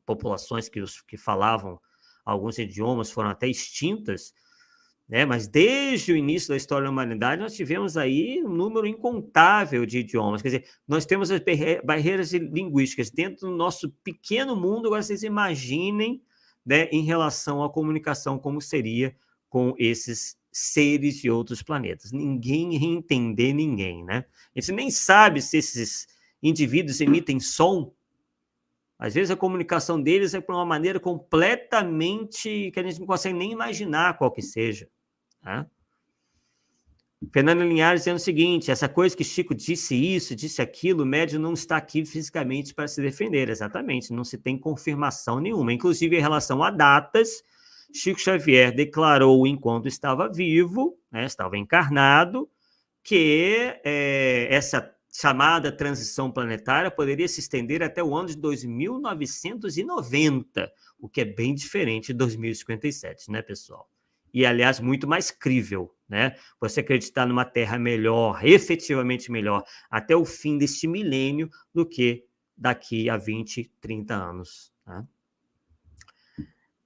populações que falavam alguns idiomas foram até extintas, né, mas desde o início da história da humanidade nós tivemos aí um número incontável de idiomas, quer dizer, nós temos as barreiras linguísticas dentro do nosso pequeno mundo, agora vocês imaginem, né, em relação à comunicação, como seria com esses seres de outros planetas. Ninguém ia entender ninguém, né? A gente nem sabe se esses indivíduos emitem som. Às vezes a comunicação deles é por uma maneira completamente que a gente não consegue nem imaginar qual que seja. Né? Fernando Linhares dizendo o seguinte, essa coisa que Chico disse isso, disse aquilo, o médium não está aqui fisicamente para se defender. Exatamente, não se tem confirmação nenhuma. Inclusive, em relação a datas, Chico Xavier declarou, enquanto estava vivo, né, estava encarnado, que essa chamada transição planetária poderia se estender até o ano de 2990, o que é bem diferente de 2057, né, pessoal? E, aliás, muito mais crível, né? Você acreditar numa Terra melhor, efetivamente melhor, até o fim deste milênio, do que daqui a 20, 30 anos, né?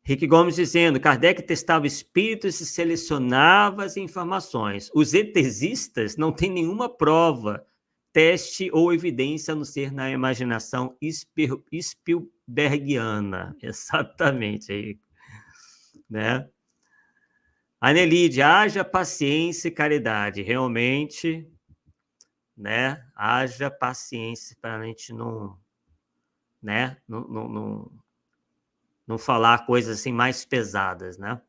Rick Gomes dizendo, Kardec testava espíritos e selecionava as informações. Os ETsistas não têm nenhuma prova, teste ou evidência a não ser na imaginação Spielbergiana. Exatamente. Né? A Nelide, haja paciência e caridade. Realmente, né? Haja paciência para a gente não, né? Não falar coisas assim mais pesadas, né?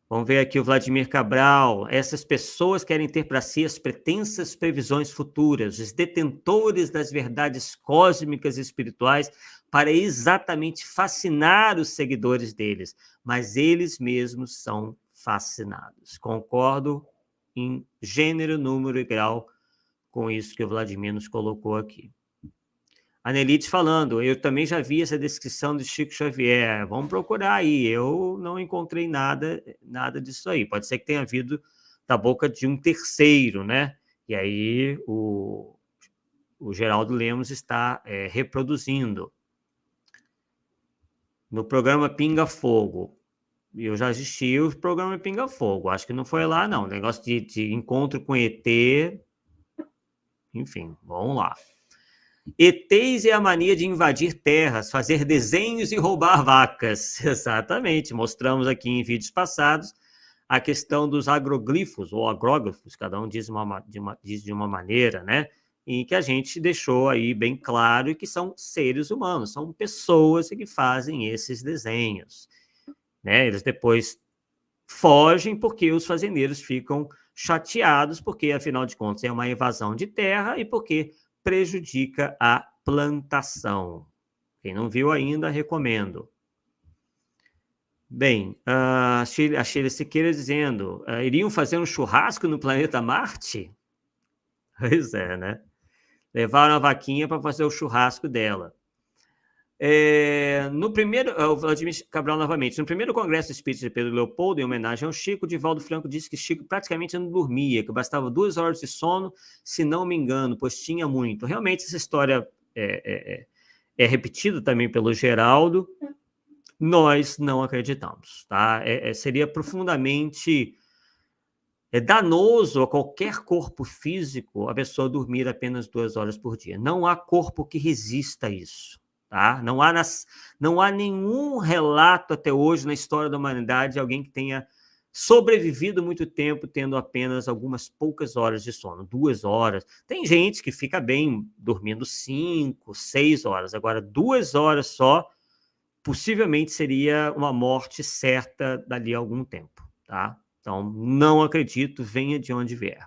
Vamos ver aqui o Vladimir Cabral. Essas pessoas querem ter para si as pretensas previsões futuras, os detentores das verdades cósmicas e espirituais, para exatamente fascinar os seguidores deles, mas eles mesmos são fascinados. Concordo em gênero, número e grau com isso que o Vladimir nos colocou aqui. A Nelite falando, eu também já vi essa descrição de Chico Xavier, vamos procurar aí, eu não encontrei nada disso aí, pode ser que tenha havido da boca de um terceiro, né? E aí o Geraldo Lemos está reproduzindo. No programa Pinga Fogo, eu já assisti o programa Pinga Fogo, acho que não foi lá não, negócio de encontro com ET, enfim, vamos lá. ETs é a mania de invadir terras, fazer desenhos e roubar vacas. Exatamente, mostramos aqui em vídeos passados a questão dos agroglifos, ou agrógrafos, cada um diz de uma maneira, né? Em que a gente deixou aí bem claro que são seres humanos, são pessoas que fazem esses desenhos. Né? Eles depois fogem porque os fazendeiros ficam chateados, porque, afinal de contas, é uma invasão de terra e porque prejudica a plantação. Quem não viu ainda, recomendo. Bem, a Sheila Siqueira dizendo, iriam fazer um churrasco no planeta Marte? Pois é, né? Levaram a vaquinha para fazer o churrasco dela. No primeiro, o Vladimir Cabral novamente, no primeiro Congresso Espírita de Pedro Leopoldo, em homenagem ao Chico, Divaldo Franco disse que Chico praticamente não dormia, que bastava 2 horas de sono, se não me engano, pois tinha muito. Realmente essa história é repetida também pelo Geraldo, nós não acreditamos, tá? Seria profundamente danoso a qualquer corpo físico a pessoa dormir apenas 2 horas por dia. Não há corpo que resista a isso. Tá? Não há nenhum relato até hoje na história da humanidade de alguém que tenha sobrevivido muito tempo tendo apenas algumas poucas horas de sono, 2 horas. Tem gente que fica bem dormindo 5, 6 horas. Agora, 2 horas só, possivelmente seria uma morte certa dali a algum tempo. Tá? Então, não acredito, venha de onde vier.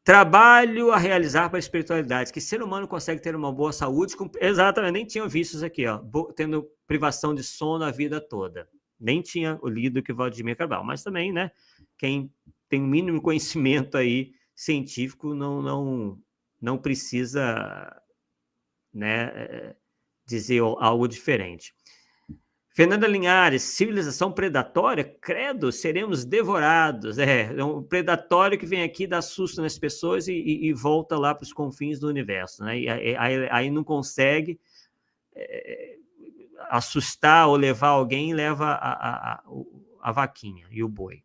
Trabalho a realizar para a espiritualidade. Que ser humano consegue ter uma boa saúde? Exatamente, nem tinha visto isso aqui, ó, tendo privação de sono a vida toda. Nem tinha lido o que o Vladimir Cabral, mas também, né, quem tem o mínimo conhecimento aí científico não precisa, né, dizer algo diferente. Fernanda Linhares, civilização predatória? Credo, seremos devorados. É um predatório que vem aqui, dá susto nas pessoas e volta lá para os confins do universo. Né? Aí não consegue assustar ou levar alguém e leva a vaquinha e o boi.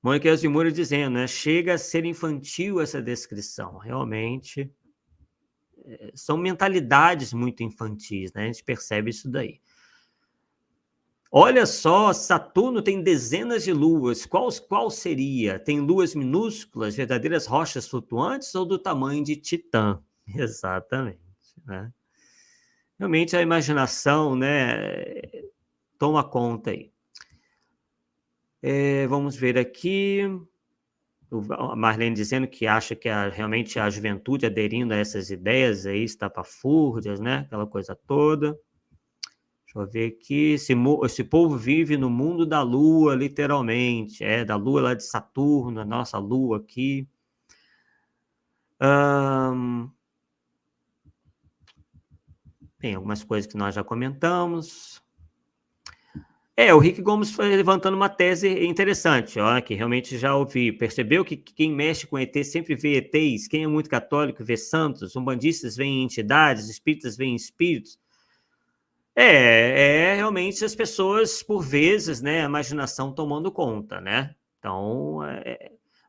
Mônica Elzimura dizendo, né? Chega a ser infantil essa descrição. Realmente, são mentalidades muito infantis, né? A gente percebe isso daí. Olha só, Saturno tem dezenas de luas. Qual seria? Tem luas minúsculas, verdadeiras rochas flutuantes ou do tamanho de Titã? Exatamente. Né? Realmente a imaginação, né, toma conta aí. Vamos ver aqui. A Marlene dizendo que acha que realmente a juventude aderindo a essas ideias aí, estapafúrdias, né? Aquela coisa toda. Deixa eu ver aqui. Esse povo vive no mundo da Lua, literalmente. Da Lua lá de Saturno, a nossa Lua aqui. Tem algumas coisas que nós já comentamos. O Rick Gomes foi levantando uma tese interessante, ó, que realmente já ouvi. Percebeu que quem mexe com ET sempre vê ETs? Quem é muito católico vê santos? Umbandistas veem entidades? Espíritas veem espíritos? Realmente as pessoas, por vezes, né, a imaginação tomando conta, né? Então,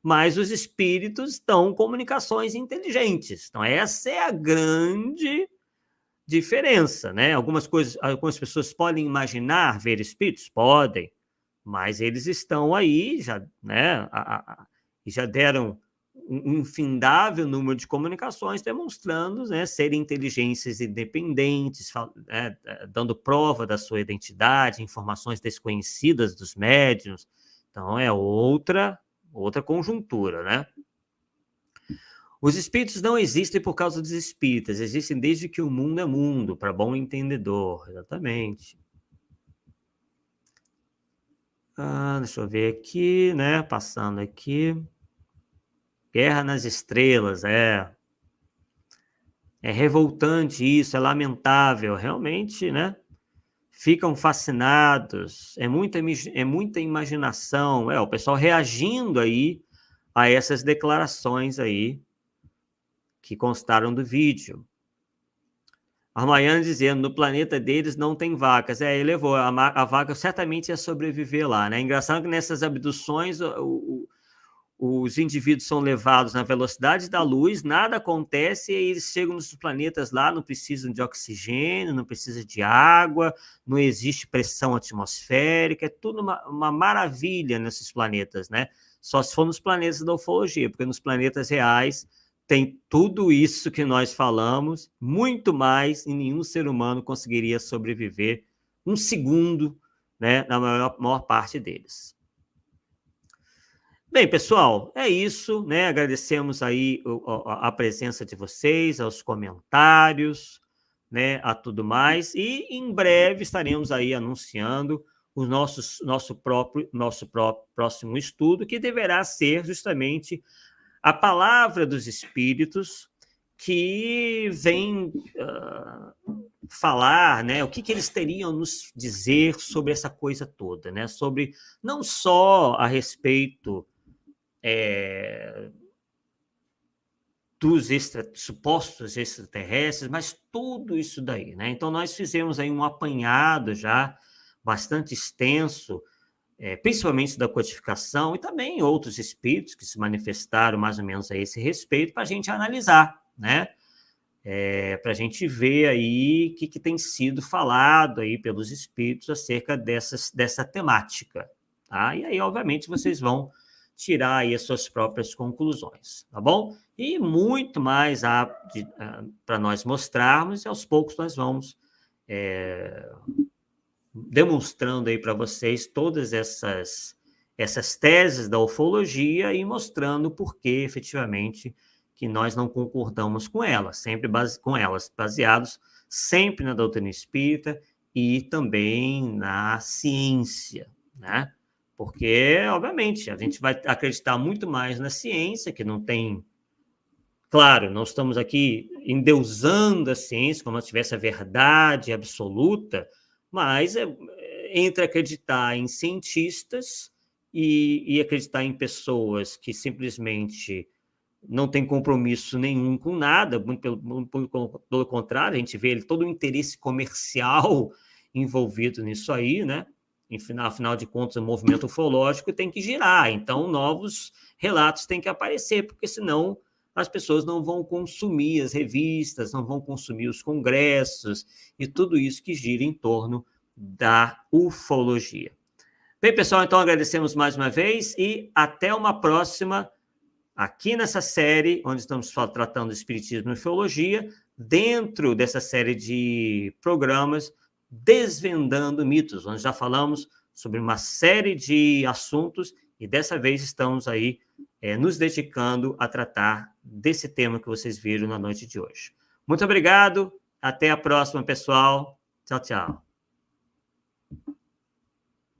mas os espíritos dão comunicações inteligentes. Então, essa é a grande diferença, né? Algumas pessoas podem imaginar ver espíritos? Podem, mas eles estão aí, já, né? Já deram um infindável número de comunicações demonstrando, né, serem inteligências independentes, né, dando prova da sua identidade, informações desconhecidas dos médiuns. Então, é outra conjuntura, né? Os espíritos não existem por causa dos espíritas, existem desde que o mundo é mundo, para bom entendedor, exatamente. Deixa eu ver aqui, né? Passando aqui. Guerra nas Estrelas, é revoltante isso, é lamentável, realmente, né? Ficam fascinados, é muita imaginação, o pessoal reagindo aí a essas declarações aí que constaram do vídeo. Armaiana dizendo, no planeta deles não tem vacas. Ele levou, a vaca certamente ia sobreviver lá, né? Engraçado que nessas abduções os indivíduos são levados na velocidade da luz, nada acontece, e aí eles chegam nos planetas lá, não precisam de oxigênio, não precisa de água, não existe pressão atmosférica, é tudo uma maravilha nesses planetas, né? Só se for nos planetas da ufologia, porque nos planetas reais tem tudo isso que nós falamos, muito mais, e nenhum ser humano conseguiria sobreviver um segundo, né, na maior parte deles. Bem, pessoal, é isso, né? Agradecemos aí a presença de vocês, aos comentários, né? A tudo mais. E em breve estaremos aí anunciando o nosso próximo estudo, que deverá ser justamente a palavra dos espíritos que vem falar, né, o que eles teriam a nos dizer sobre essa coisa toda, né, sobre não só a respeito dos supostos extraterrestres, mas tudo isso daí, né? Então, nós fizemos aí um apanhado já bastante extenso, principalmente da codificação, e também outros espíritos que se manifestaram mais ou menos a esse respeito, para a gente analisar, né? Para a gente ver aí o que tem sido falado aí pelos espíritos acerca dessa temática, tá? E aí, obviamente, vocês vão tirar aí as suas próprias conclusões, tá bom? E muito mais para nós mostrarmos, e aos poucos nós vamos demonstrando aí para vocês todas essas teses da ufologia e mostrando por que, efetivamente, que nós não concordamos com elas, baseados sempre na doutrina espírita e também na ciência, né? Porque, obviamente, a gente vai acreditar muito mais na ciência, que não tem... Claro, não estamos aqui endeusando a ciência como se tivesse a verdade absoluta, mas entre acreditar em cientistas e acreditar em pessoas que simplesmente não têm compromisso nenhum com nada, pelo contrário, a gente vê todo o interesse comercial envolvido nisso aí, né? Afinal de contas, o movimento ufológico tem que girar, então novos relatos têm que aparecer, porque senão as pessoas não vão consumir as revistas, não vão consumir os congressos e tudo isso que gira em torno da ufologia. Bem, pessoal, então agradecemos mais uma vez e até uma próxima aqui nessa série, onde estamos tratando do espiritismo e ufologia, dentro dessa série de programas Desvendando Mitos, onde já falamos sobre uma série de assuntos e dessa vez estamos aí nos dedicando a tratar desse tema que vocês viram na noite de hoje. Muito obrigado, até a próxima, pessoal. Tchau, tchau.